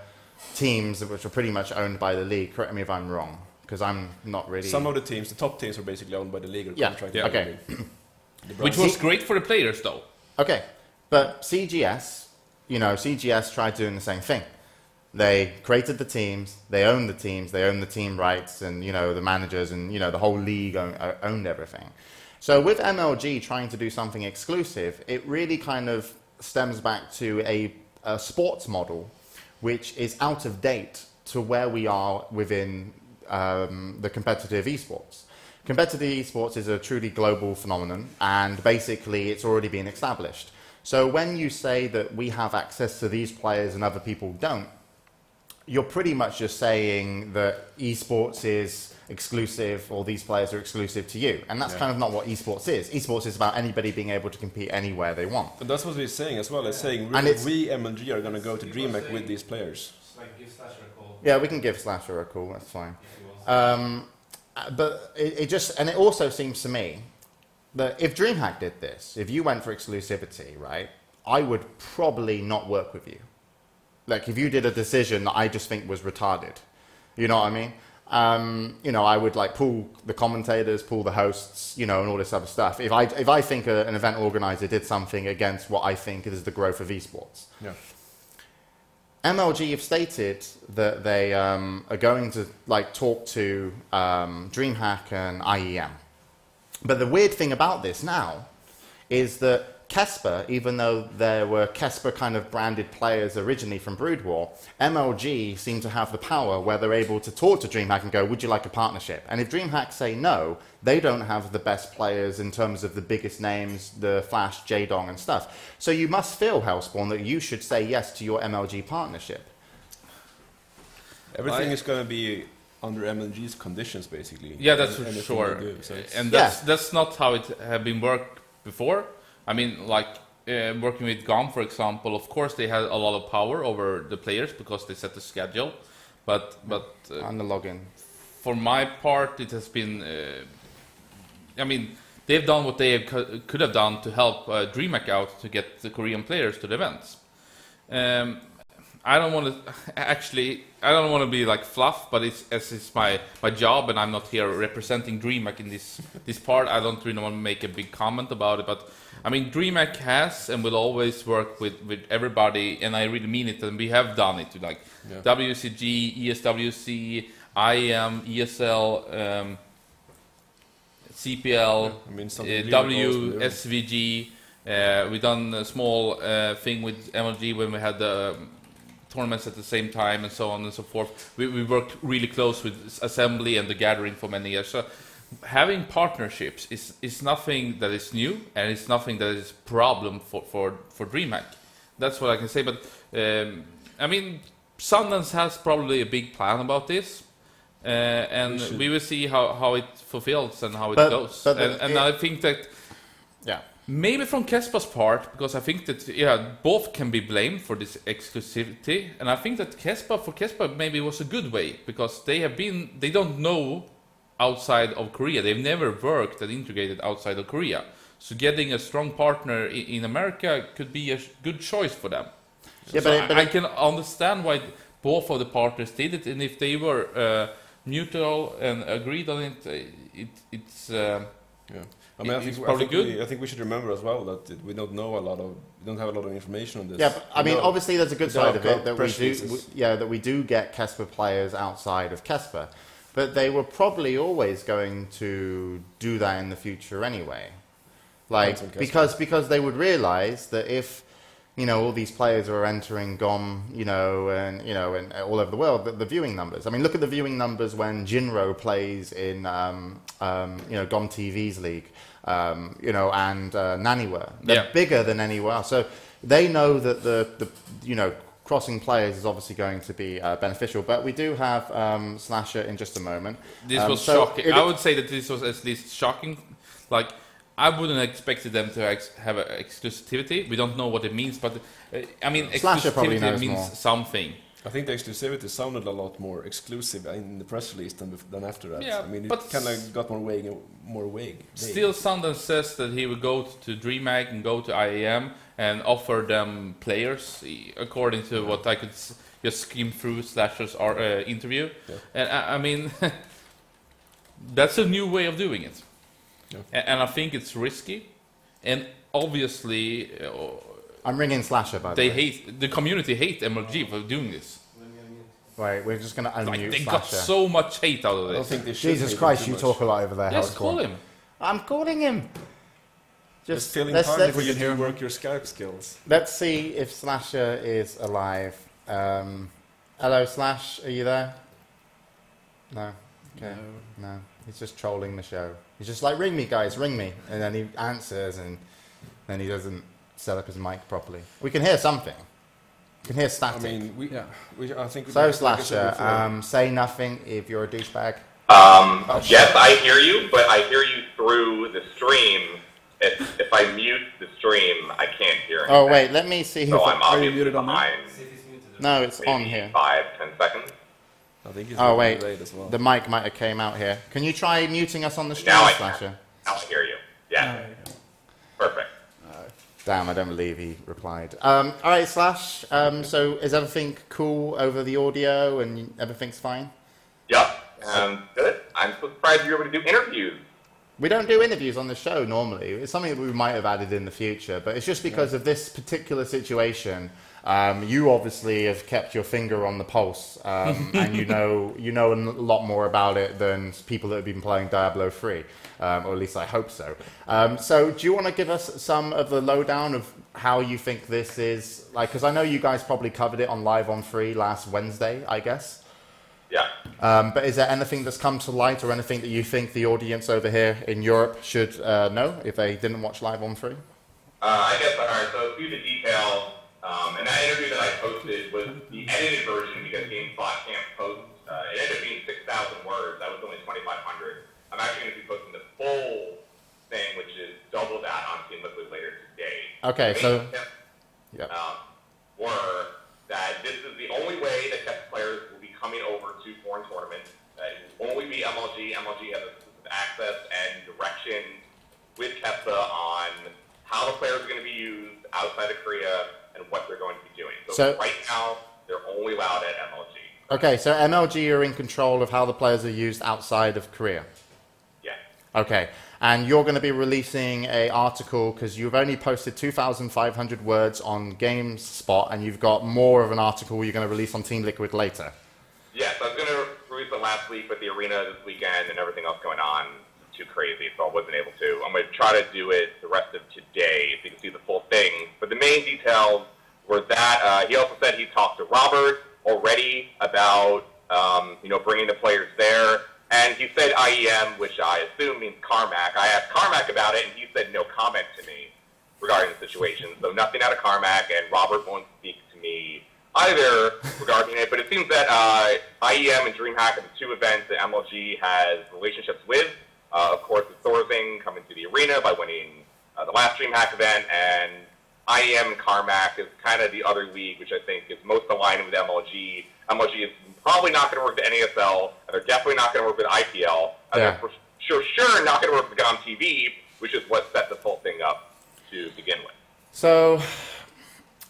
teams which were pretty much owned by the league. Correct me if I'm wrong, because I'm not really... Some of the teams, the top teams, were basically owned by the league or contracted by okay. the league. Which was great for the players, though. Okay, but CGS, you know, CGS tried doing the same thing. They created the teams, they owned the teams, they owned the team rights, and, you know, the managers, and, you know, the whole league owned everything. So with MLG trying to do something exclusive, it really kind of stems back to a sports model which is out of date to where we are within the competitive esports. Competitive esports is a truly global phenomenon, and basically it's already been established. So when you say that we have access to these players and other people don't, you're pretty much just saying that esports is exclusive, or these players are exclusive to you. And that's kind of not what esports is. Esports is about anybody being able to compete anywhere they want. But that's what we're saying as well. It's saying we MLG are going to go to DreamHack with these players. Like give Slasher a call. Yeah, we can give Slasher a call, that's fine. But it also seems to me that if DreamHack did this, if you went for exclusivity, right, I would probably not work with you. Like, if you did a decision that I just think was retarded, you know what I mean? You know, I would like pull the commentators, pull the hosts, you know, and all this other stuff. If I think an event organizer did something against what I think is the growth of esports. Yeah. MLG have stated that they are going to like talk to DreamHack and IEM. But the weird thing about this now is that Kespa, even though there were Kespa kind of branded players originally from Brood War, MLG seem to have the power where they're able to talk to DreamHack and go, would you like a partnership? And if DreamHack say no, they don't have the best players in terms of the biggest names, the Flash, J-Dong and stuff. So you must feel, Hellspawn, that you should say yes to your MLG partnership. Everything is going to be under MLG's conditions, basically. Yeah, that's for sure. And that's not how it had been worked before. I mean, like working with GOM, for example, of course they had a lot of power over the players because they set the schedule. But and the login. For my part, it has been... I mean, they've done what they could have done to help DreamHack out to get the Korean players to the events. I don't want to... Actually, I don't want to be like fluff, but it's my job, and I'm not here representing DreamHack in this part. I don't really want to make a big comment about it, but I mean, DreamHack has and will always work with everybody, and I really mean it, and we have done it, like WCG, ESWC, IEM, ESL, CPL, WSVG. We done a small thing with MLG when we had the tournaments at the same time, and so on and so forth. We worked really close with Assembly and the Gathering for many years. So having partnerships is nothing that is new, and it's nothing that is a problem for DreamHack. That's what I can say. But I mean, Sundance has probably a big plan about this, and we will see how it fulfills and how it goes. And I think that maybe from Kespa's part, because I think that both can be blamed for this exclusivity, and I think that for Kespa maybe was a good way, because they don't know outside of Korea. They've never worked and integrated outside of Korea. So getting a strong partner in America could be a good choice for them. Yeah, so but I can understand why both of the partners did it, and if they were mutual and agreed on it, it's I mean, I think we should remember as well that we don't have a lot of information on this. Yeah, but, I mean, obviously there's a good side of it that we do get Kespa players outside of Kespa, but they were probably always going to do that in the future anyway. Like, because they would realize that if, you know, all these players are entering GOM, and all over the world, the viewing numbers. I mean, look at the viewing numbers when Jinro plays in, GOM TV's league, and Naniwa. They're bigger than anywhere else. So they know that the crossing players is obviously going to be beneficial. But we do have Slasher in just a moment. This was shocking. I would say that this was at least shocking. Like, I wouldn't have expected them to have exclusivity. We don't know what it means, but I mean, exclusivity means something. I think the exclusivity sounded a lot more exclusive in the press release than after that. Yeah, I mean, but it kind of got more vague. Still, Sundance says that he will go to DreamHack and go to IAM and offer them players, according to what I could just skim through Slasher's interview. Yeah. And I mean, that's a new way of doing it. Yeah. And I think it's risky. And obviously, I'm ringing Slasher, by the way. The community hate MLG for doing this. Wait, we're just going to unmute They Slasher. got so much hate out of this. I don't think they should. Jesus Christ, you talk a lot over there. Yes, call him. I'm calling him. Just feeling time for you to work your Skype skills. Let's see if Slasher is alive. Hello, Slash, are you there? No. Okay. No. He's just trolling the show. He's just like, ring me, guys, ring me. And then he answers, and then he doesn't set up his mic properly. We can hear something. We can hear static. I mean, I think. So, Slasher, say nothing if you're a douchebag. Yes, I hear you, but I hear you through the stream. If I mute the stream, I can't hear anything. Oh, wait, let me see. So I'm obviously muted on behind. No, it's maybe on here. 5-10 seconds. I think he's wait, delayed as well. the mic might have came out here. Can you try muting us on the stream, Now I Slasher? can. Now I hear you. Yeah. Perfect. Damn, I don't believe he replied. All right, Slash. So is everything cool over the audio and everything's fine? Yep. Good. I'm so surprised you're able to do interviews. We don't do interviews on the show normally. It's something that we might have added in the future, but it's just because of this particular situation. You obviously have kept your finger on the pulse, and you know a lot more about it than people that have been playing Diablo 3, or at least I hope so. So do you want to give us some of the lowdown of how you think this is, like, because I know you guys probably covered it on Live on 3 last Wednesday, I guess. Yeah. But is there anything that's come to light or anything that you think the audience over here in Europe should know if they didn't watch Live on 3? I guess, all right, so a few of the details. And that interview that I posted was the edited version because GameSpot can't post. It ended up being 6,000 words. That was only 2,500. I'm actually going to be posting the full thing, which is double that on Team Liquid later today. Okay, so... Yep. Were that this is the only way that Kespa players will be coming over to foreign tournaments. It will only be MLG. MLG has exclusive access and direction with Kespa on how the players are going to be used outside of Korea and what they're going to be doing. So right now, they're only allowed at MLG. Okay, so MLG are in control of how the players are used outside of Korea? Yeah. Okay, and you're going to be releasing an article because you've only posted 2,500 words on GameSpot, and you've got more of an article you're going to release on Team Liquid later. Yes, I was going to release it last week, but the arena this weekend and everything else going on too crazy, so I wasn't able to. I'm going to try to do it the rest of today so you can see the full thing. But the main details were that he also said he talked to Robert already about bringing the players there. And he said IEM, which I assume means Carmack. I asked Carmack about it, and he said no comment to me regarding the situation. So nothing out of Carmack, and Robert won't speak to me either regarding it. But it seems that IEM and DreamHack are the two events that MLG has relationships with. Of course, with Thorzing coming to the arena by winning the last DreamHack event, and IEM and Carmack is kind of the other league, which I think is most aligned with MLG. MLG is probably not going to work with NASL, and they're definitely not going to work with IPL. And they're for sure not going to work with GOM TV, which is what set this whole thing up to begin with. So,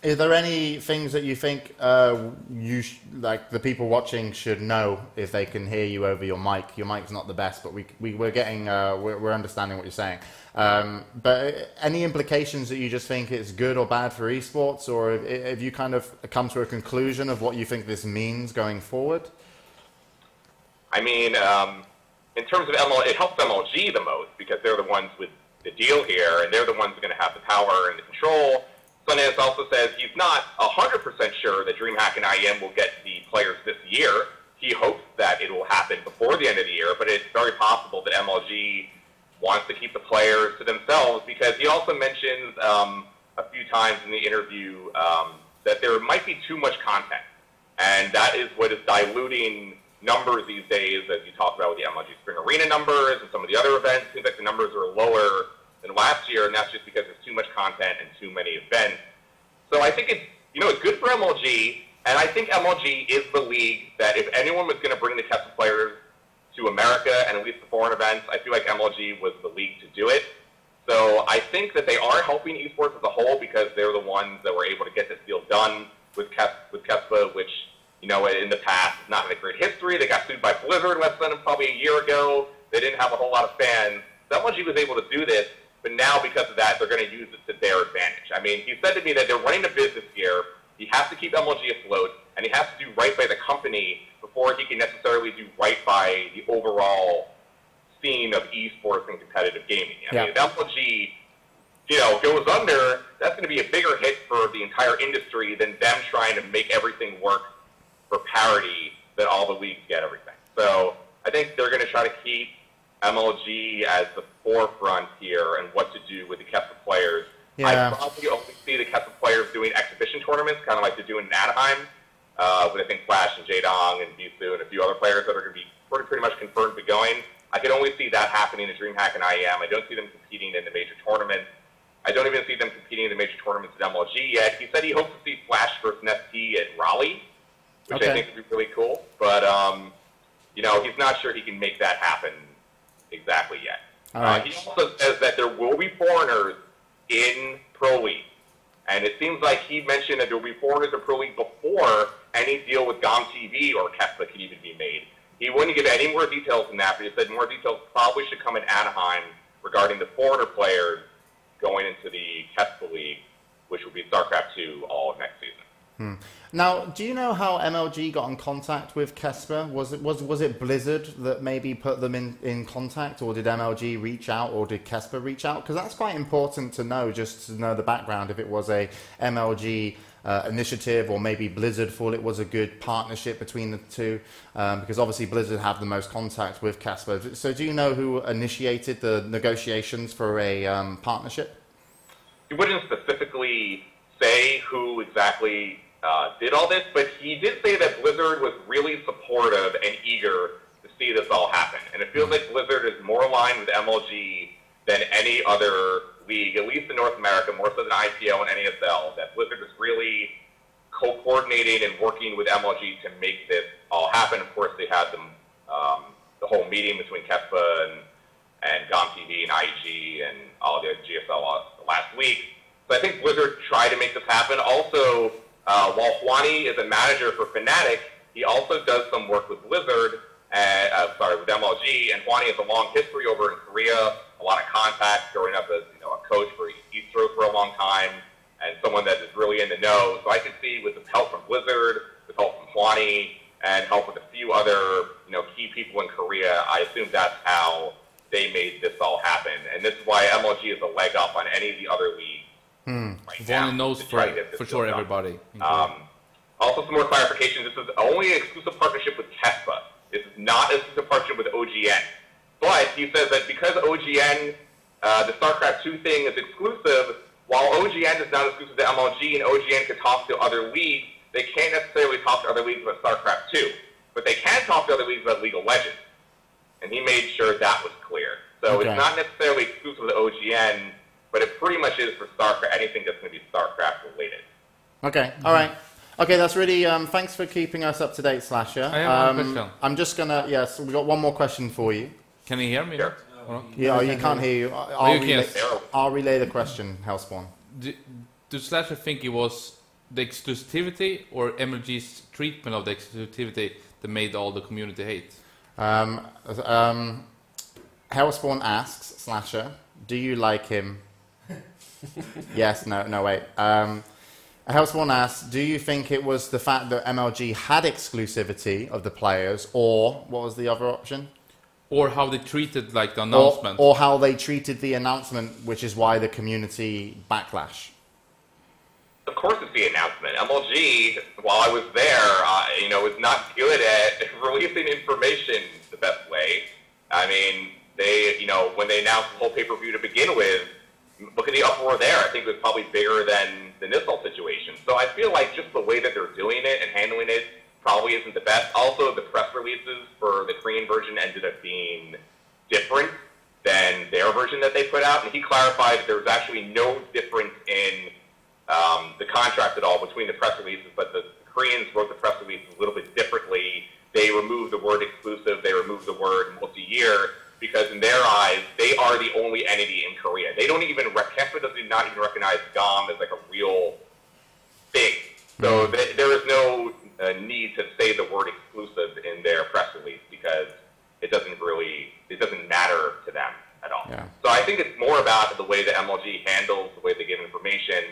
is there any things that you think like the people watching should know if they can hear you over your mic? Your mic's not the best, but we're getting we're understanding what you're saying. But any implications that you just think it's good or bad for esports, or have you kind of come to a conclusion of what you think this means going forward? I mean, in terms of MLG, it helps MLG the most because they're the ones with the deal here, and they're the ones who are going to have the power and the control. Sundance also says he's not 100% sure that DreamHack and IEM will get the players this year. He hopes that it will happen before the end of the year, but it's very possible that MLG wants to keep the players to themselves because he also mentions a few times in the interview that there might be too much content. And that is what is diluting numbers these days, as you talked about with the MLG Spring Arena numbers and some of the other events. It seems like the numbers are lower than last year, and that's just because there's too much content and too many events. So I think it's good for MLG, and I think MLG is the league that if anyone was going to bring the Kespa players to America and at least the foreign events, I feel like MLG was the league to do it. So I think that they are helping esports as a whole because they're the ones that were able to get this deal done with Kespa, which, in the past has not had a great history. They got sued by Blizzard less than probably a year ago. They didn't have a whole lot of fans. So MLG was able to do this, but now because of that, they're going to use it to their advantage. I mean, he said to me that they're running a business here. He has to keep MLG afloat, and he has to do right by the company before he can necessarily do right by the overall scene of esports and competitive gaming. I mean, if MLG, goes under, that's going to be a bigger hit for the entire industry than them trying to make everything work for parity that all the leagues get everything. So I think they're going to try to keep MLG as the forefront here and what to do with the Kespa players. I probably only see the Kespa players doing exhibition tournaments, kind of like they're doing in Anaheim, with I think Flash and Jaedong and Bisu and a few other players that are going to be pretty much confirmed to be going. I can only see that happening in DreamHack and IEM. I don't see them competing in the major tournaments. I don't even see them competing in the major tournaments at MLG yet. He said he hopes to see Flash versus Nesty at Raleigh, which I think would be really cool. But, he's not sure he can make that happen exactly yet. He also says that there will be foreigners in Pro League. And it seems like he mentioned that there will be foreigners in Pro League before any deal with GOM TV or Kespa could even be made. He wouldn't give any more details than that, but he said more details probably should come in Anaheim regarding the foreigner players going into the Kespa League, which will be StarCraft 2 all of next season. Now, do you know how MLG got in contact with Kespa? Was it Blizzard that maybe put them in contact, or did MLG reach out, or did Kespa reach out? Because that's quite important to know, just to know the background, if it was a MLG initiative, or maybe Blizzard thought it was a good partnership between the two, because obviously Blizzard have the most contact with Kespa. So do you know who initiated the negotiations for a partnership? He wouldn't specifically say who exactly did all this, but he did say that Blizzard was really supportive and eager to see this all happen. And it feels like Blizzard is more aligned with MLG than any other league, at least in North America, more so than IPO and NASL, that Blizzard is really co-coordinating and working with MLG to make this all happen. Of course, they had them, the whole meeting between Kespa and GOM TV and IEG and all the GSL last week. So I think Blizzard tried to make this happen. Also, while Juani is a manager for Fnatic, he also does some work with Blizzard, with MLG, and Juani has a long history over in Korea, a lot of contacts growing up as a coach for Eastro for a long time, and someone that is really in the know. So I can see with the help from Blizzard, with help from Juani, and help with a few other key people in Korea, I assume that's how they made this all happen. And this is why MLG is a leg up on any of the other leagues. Juani knows for sure everybody. Also, some more clarification. This is only an exclusive partnership with Kespa. This is not an exclusive partnership with OGN. But he says that because OGN, the StarCraft 2 thing is exclusive, while OGN is not exclusive to MLG and OGN can talk to other leagues, they can't necessarily talk to other leagues about StarCraft 2. But they can talk to other leagues about League of Legends. And he made sure that was clear. So it's not necessarily exclusive to OGN, but it pretty much is for StarCraft, anything that's going to be StarCraft related. Okay, all right. Okay, that's really, thanks for keeping us up to date, Slasher. I have one question. I'm just going to, yes, we've got one more question for you. Can you hear me? Sure. Yeah, you can't hear you. I'll relay the question, Hellspawn. Do Slasher think it was the exclusivity or MLG's treatment of the exclusivity that made all the community hate? Hellspawn asks, Slasher, do you like him? Yes, no, wait. Hellspawn asks, do you think it was the fact that MLG had exclusivity of the players, or what was the other option? Or how they treated the announcement. Or how they treated the announcement, which is why the community backlash. Of course it's the announcement. MLG, while I was there, was not good at releasing information the best way. I mean, they, when they announced the whole pay-per-view to begin with, look at the uproar there. I think it was probably bigger than this whole situation. So I feel like just the way that they're doing it and handling it probably isn't the best. Also, the press releases for the Korean version ended up being different than their version that they put out. And he clarified that there was actually no difference in the contract at all between the press releases, but the Koreans wrote the press releases a little bit differently. They removed the word exclusive, they removed the word multi-year, because in their eyes, they are the only entity in Korea. They don't even, Kespa does not even recognize GOM as like a real thing. So there is no need to say the word exclusive in their press release because it doesn't matter to them at all. Yeah. So I think it's more about the way the MLG handles, the way they give information,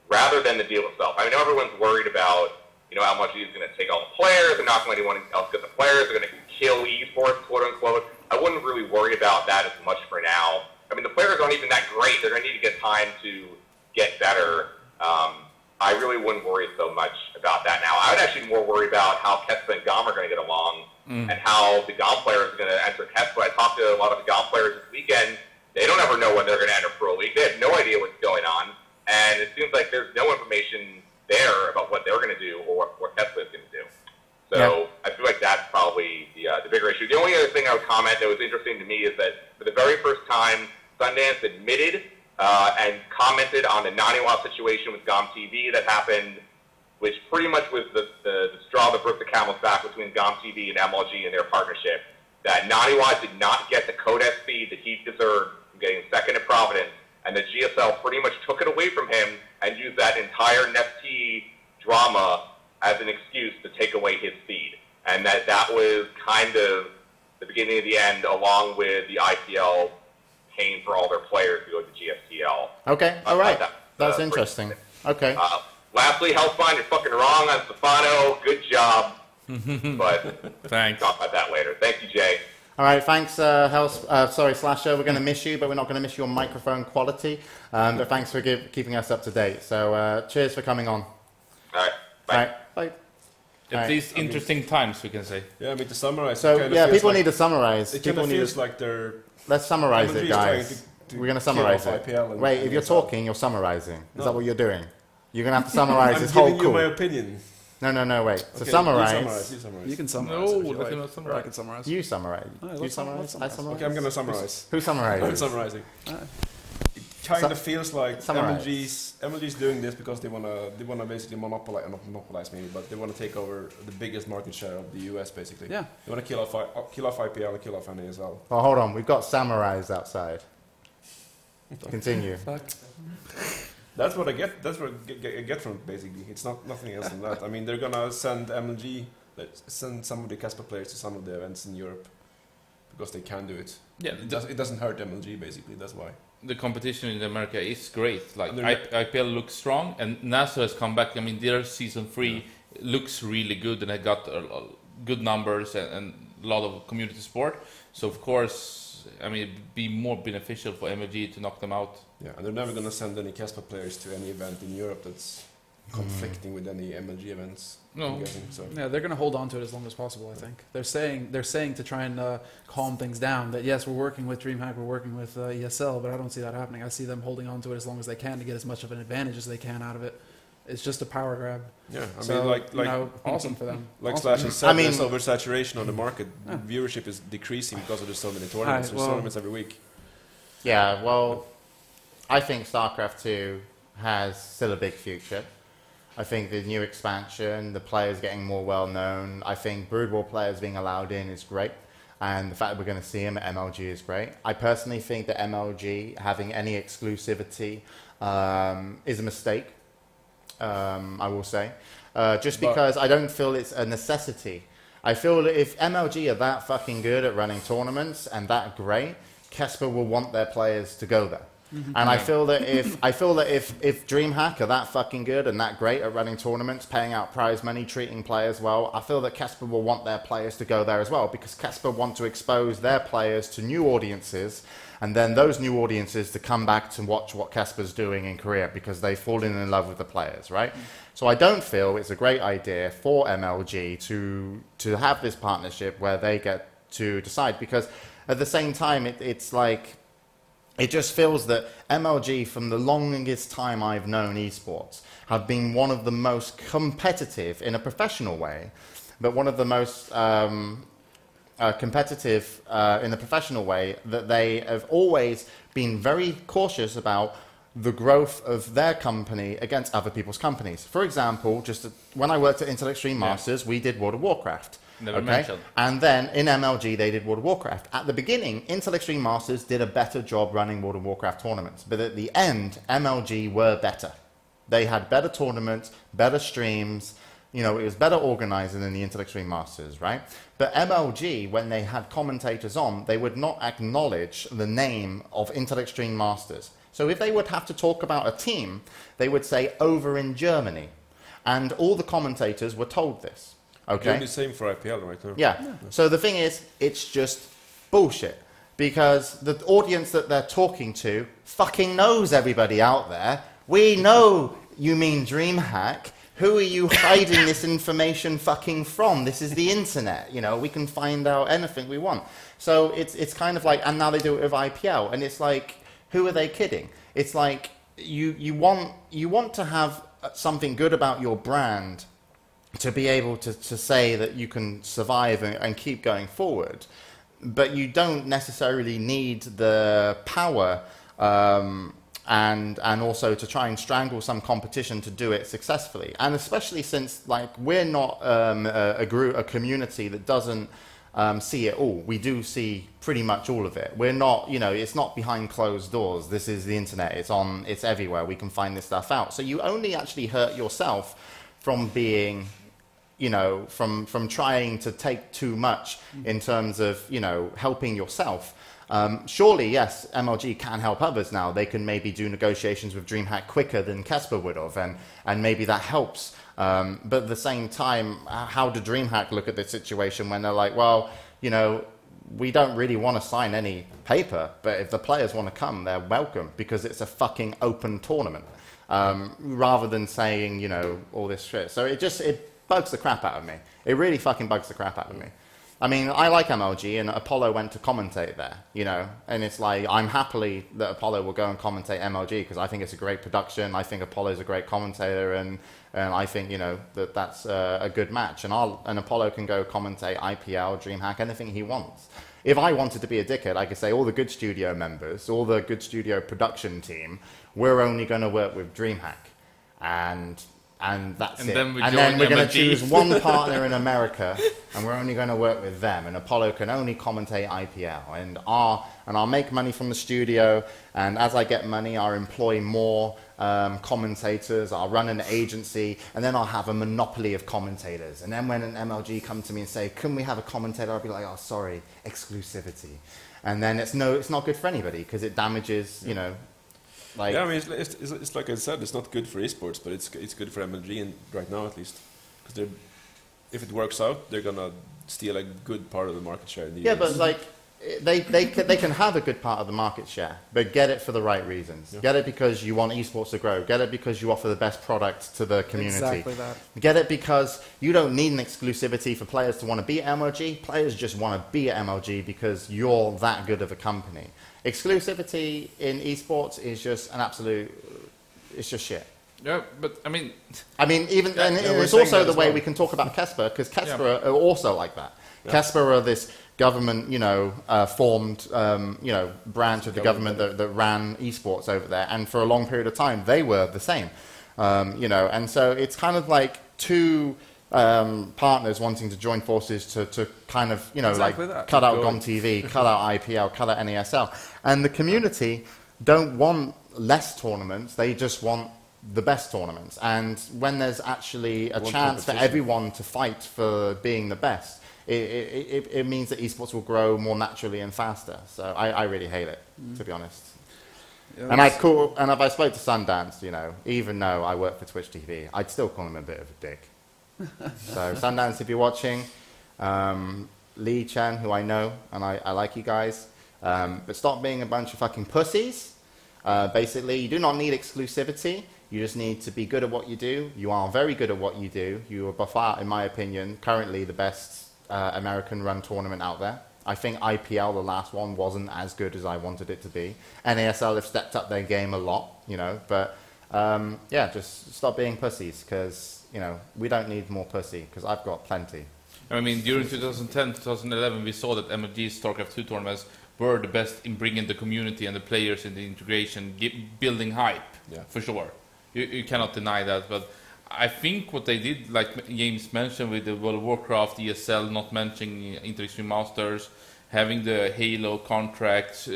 rather than the deal itself. I know everyone's worried about, MLG is going to take all the players, they're not going to let anyone else get the players, they're going to kill esports, quote unquote. I wouldn't really worry about that as much for now. I mean, the players aren't even that great. They're going to need to get time to get better. I really wouldn't worry so much about that now. I would actually more worry about how Kespa and GOM are going to get along and how the GOM players are going to enter Kespa. I talked to a lot of the GOM players this weekend. They don't ever know when they're going to enter Pro League. They have no idea what's going on. And it seems like there's no information there about what they're going to do or what Kespa is going to do. So I feel like that's probably the bigger issue. The only other thing I would comment that was interesting to me is that for the very first time, Sundance admitted and commented on the Naniwa situation with GOM TV that happened, which pretty much was the straw that broke the camel's back between GOM TV and MLG and their partnership, that Naniwa did not get the Codex feed that he deserved from getting second in Providence, and the GSL pretty much took it away from him and used that entire NFT drama as an excuse to take away his feed. And that was kind of the beginning of the end, along with the IPL paying for all their players to go to GSTL. Okay, all right. That's interesting. Okay. Lastly, Hellspawn, you're fucking wrong on Stefano. Good job. But Thanks. Talk about that later. Thank you, Jay. All right, thanks, Slasher. We're going to miss you, but we're not going to miss your microphone quality. But thanks for keeping us up to date. So cheers for coming on. All right. Bye. All right, bye. At least interesting times, we can say. Yeah, I mean, to summarize... So, people need to summarize. It kind of feels like they're... Let's summarize it, MLG is guys. trying We're going to summarize it. Wait, if you're talking, you're summarizing. Is that what you're doing? You're going to have to summarize this whole I'm giving you my opinion. No, wait. So Okay, summarize. You summarize. You can summarize. No, if you let him like. not summarize. I can summarize. You summarize. No, You let's summarize? I summarize? Okay, I'm going to summarize. Who I'm summarizes? summarizing. It kind of feels like MLG's doing this because they wanna basically monopolize maybe, but they want to take over the biggest market share of the US basically. Yeah. They want to kill off IPL and kill off NA as well. Well, hold on. We've got samurais outside. Continue. Fuck. That's what I get. That's what I get from it basically. It's nothing else than that. I mean, they're gonna send MLG, send some of the Kespa players to some of the events in Europe because they can do it. Yeah, It doesn't hurt MLG basically. That's why. the competition in America is great. Like They're IPL looks strong, and NASA has come back. I mean, their season 3 looks really good, and they got good numbers and a lot of community support. So of course, I mean, it'd be more beneficial for MLG to knock them out. Yeah, and they're never gonna send any Kespa players to any event in Europe that's conflicting with any MLG events. No. I'm guessing, so. Yeah, they're going to hold on to it as long as possible. I think they're saying to try and calm things down. That yes, we're working with DreamHack, we're working with ESL, but I don't see that happening. I see them holding on to it as long as they can to get as much of an advantage as they can out of it. It's just a power grab. Yeah, I So, mean, like awesome for them. like Awesome. Slash has said, I mean- there's oversaturation on the market. Viewership is decreasing because there's so many tournaments. There's tournaments every week. Yeah, well, I think StarCraft 2 has still a big future. I think the new expansion, the players getting more well-known, I think Brood War players being allowed in is great. And the fact that we're going to see them at MLG is great. I personally think that MLG having any exclusivity is a mistake, I will say. Just because I don't feel it's a necessity. I feel that if MLG are that fucking good at running tournaments and that great, Kespa will want their players to go there. And I feel that if DreamHack are that fucking good and that great at running tournaments, paying out prize money, treating players well, I feel that Kespa will want their players to go there as well, because Kespa want to expose their players to new audiences, and then those new audiences to come back to watch what Kespa's doing in Korea because they've fallen in love with the players, right? So I don't feel it's a great idea for MLG to have this partnership where they get to decide, because at the same time it's like it just feels that MLG, from the longest time I've known esports, have been one of the most competitive in a professional way, but one of the most competitive in a professional way, that they have always been very cautious about the growth of their company against other people's companies. For example, when I worked at Intel Extreme Masters, we did World of Warcraft. Never mentioned. And then in MLG, they did World of Warcraft. At the beginning, Intel Extreme Masters did a better job running World of Warcraft tournaments. But at the end, MLG were better. They had better tournaments, better streams. You know, it was better organized than the Intel Extreme Masters, right? But MLG, when they had commentators on, they would not acknowledge the name of Intel Extreme Masters. So if they would have to talk about a team, they would say over in Germany. And all the commentators were told this. Okay? Doing the same for IPL, right? Yeah. So the thing is, it's just bullshit. Because the audience that they're talking to fucking knows everybody out there. We know you mean DreamHack. Who are you hiding this information fucking from? This is the internet. You know, we can find out anything we want. So it's kind of like, and now they do it with IPL. And it's like, who are they kidding? It's like you want to have something good about your brand to be able to say that you can survive and keep going forward, but you don't necessarily need the power and also to try and strangle some competition to do it successfully. And especially since like we're not a community that doesn't see it all. We do see pretty much all of it. We're not, you know, it's not behind closed doors. This is the internet. It's everywhere. We can find this stuff out. So you only actually hurt yourself from being, you know, from trying to take too much in terms of, you know, helping yourself. Surely, yes, MLG can help others now. They can maybe do negotiations with DreamHack quicker than Kespa would have, and maybe that helps. But at the same time, how do DreamHack look at this situation when they're like, well, you know, we don't really want to sign any paper, but if the players want to come, they're welcome because it's a fucking open tournament, rather than saying, you know, all this shit. So it bugs the crap out of me. It really fucking bugs the crap out of me. I mean, I like MLG, and Apollo went to commentate there, you know, and it's like, I'm happily that Apollo will go and commentate MLG because I think it's a great production. I think Apollo's a great commentator, and I think, you know, that's a good match. And Apollo can go commentate IPL, DreamHack, anything he wants. If I wanted to be a dickhead, I could say all the good studio members, all the good studio production team, we're only going to work with DreamHack. And that's it. Then we're going to choose one partner in America, and we're only going to work with them. And Apollo can only commentate IPL, and I'll make money from the studio. And as I get money, I'll employ more commentators. I'll run an agency, and then I'll have a monopoly of commentators. And then when an MLG come to me and say, "Can we have a commentator?" I'll be like, "Oh, sorry, exclusivity." And then it's not good for anybody because it damages, you know. Like, yeah, I mean, it's like I said, it's not good for esports, but it's good for MLG, and right now at least, because if it works out, they're gonna steal a good part of the market share in the US. But like they can have a good part of the market share, but get it for the right reasons. Yeah. Get it because you want esports to grow. Get it because you offer the best product to the community. Exactly that. Get it because you don't need an exclusivity for players to want to be at MLG. Players just want to be at MLG because you're that good of a company. Exclusivity in esports is just an absolute, it's just shit. Yeah, but I mean, even and it's also the way we can talk about Kespa, because Kespa are also like that. Yeah. Kespa are this government, you know, formed, you know, branch of the government that ran esports over there, and for a long period of time they were the same, you know, and so it's kind of like two partners wanting to join forces to kind of, you know, exactly like cut out GOM TV, cut out IPL, cut out NASL. And the community don't want less tournaments, they just want the best tournaments. And when there's actually a chance for everyone to fight for being the best, it means that esports will grow more naturally and faster. So I really hate it, to be honest. Yeah, and if I spoke to Sundance, you know, even though I work for Twitch TV, I'd still call him a bit of a dick. So Sundance, if you're watching, Lee Chen, who I know, and I like you guys, but stop being a bunch of fucking pussies. Basically, you do not need exclusivity. You just need to be good at what you do. You are very good at what you do. You are by far, in my opinion, currently the best American-run tournament out there. I think IPL, the last one, wasn't as good as I wanted it to be. NASL have stepped up their game a lot, you know, but yeah, just stop being pussies, because, you know, we don't need more pussy, because I've got plenty. I mean, during 2010, 2011, we saw that MLG's StarCraft 2 tournaments were the best in bringing the community and the players in the integration, building hype, for sure. You cannot deny that, but I think what they did, like James mentioned with the World of Warcraft, ESL, not mentioning Inter-Extreme Masters, having the Halo contracts,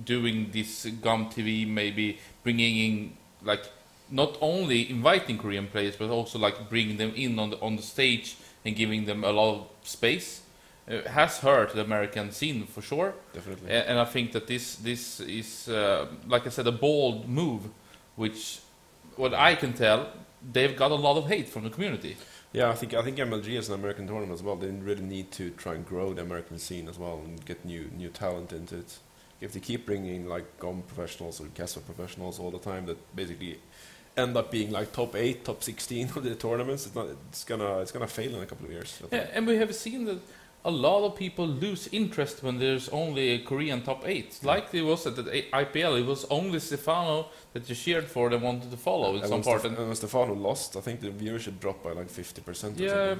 doing this GOM TV, maybe bringing in, like, not only inviting Korean players, but also like bringing them in on the stage and giving them a lot of space, has hurt the American scene for sure. Definitely. And I think that this is, like I said, a bold move, which, what I can tell, they've got a lot of hate from the community. Yeah, I think MLG is an American tournament as well. They really need to try and grow the American scene as well and get new talent into it. If they keep bringing like GOM professionals or Kespa professionals all the time, that basically end up being like top 8, top 16 of the tournaments, it's gonna fail in a couple of years. Yeah, and we have seen that a lot of people lose interest when there's only a Korean top 8. Like it was at the IPL, it was only Stefano that you cheered for and wanted to follow in some part. And when Stefano lost, I think the viewership dropped by like 50%. Yeah,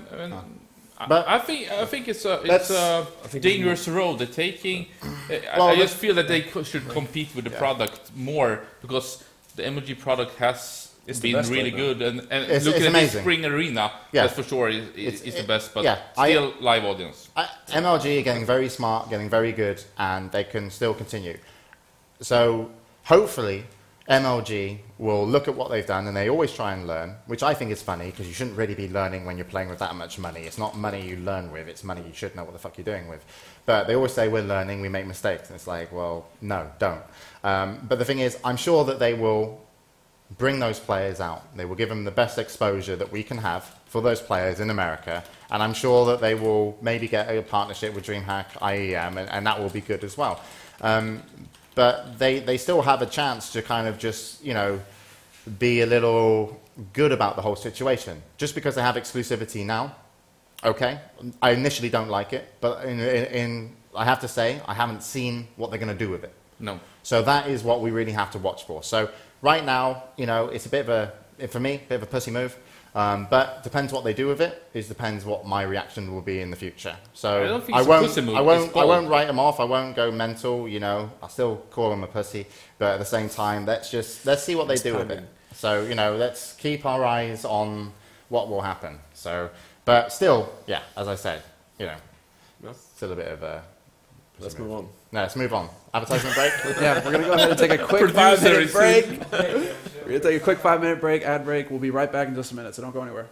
But I think it's a dangerous road they're taking. I just feel that they should compete with the product more, because the MLG product has been really good, and looking at the spring arena, that's for sure is the best, but still live audience. MLG are getting very smart, getting very good, and they can still continue. So hopefully MLG will look at what they've done, and they always try and learn, which I think is funny, because you shouldn't really be learning when you're playing with that much money. It's not money you learn with, it's money you should know what the fuck you're doing with. But they always say we're learning, we make mistakes, and it's like, well, no, don't. But the thing is, I'm sure that they will bring those players out. They will give them the best exposure that we can have for those players in America, and I'm sure that they will maybe get a partnership with DreamHack, IEM, and that will be good as well. But they still have a chance to kind of just, you know, be a little good about the whole situation. Just because they have exclusivity now, okay, I initially don't like it, but I have to say, I haven't seen what they're going to do with it. No. So that is what we really have to watch for. So right now, you know, it's a bit of for me, a bit of a pussy move. But depends what they do with it. It depends what my reaction will be in the future. So I don't think it's a pussy move. I won't write them off. I won't go mental. You know, I'll still call them a pussy. But at the same time, let's see what they do with it. So, you know, let's keep our eyes on what will happen. So, but still, yeah, as I said, you know, still a bit of a. Let's move on. No, let's move on. Advertisement break? Yeah, we're going to go ahead and take a quick 5-minute break. We're going to take a quick 5-minute break, ad break. We'll be right back in just a minute, so don't go anywhere.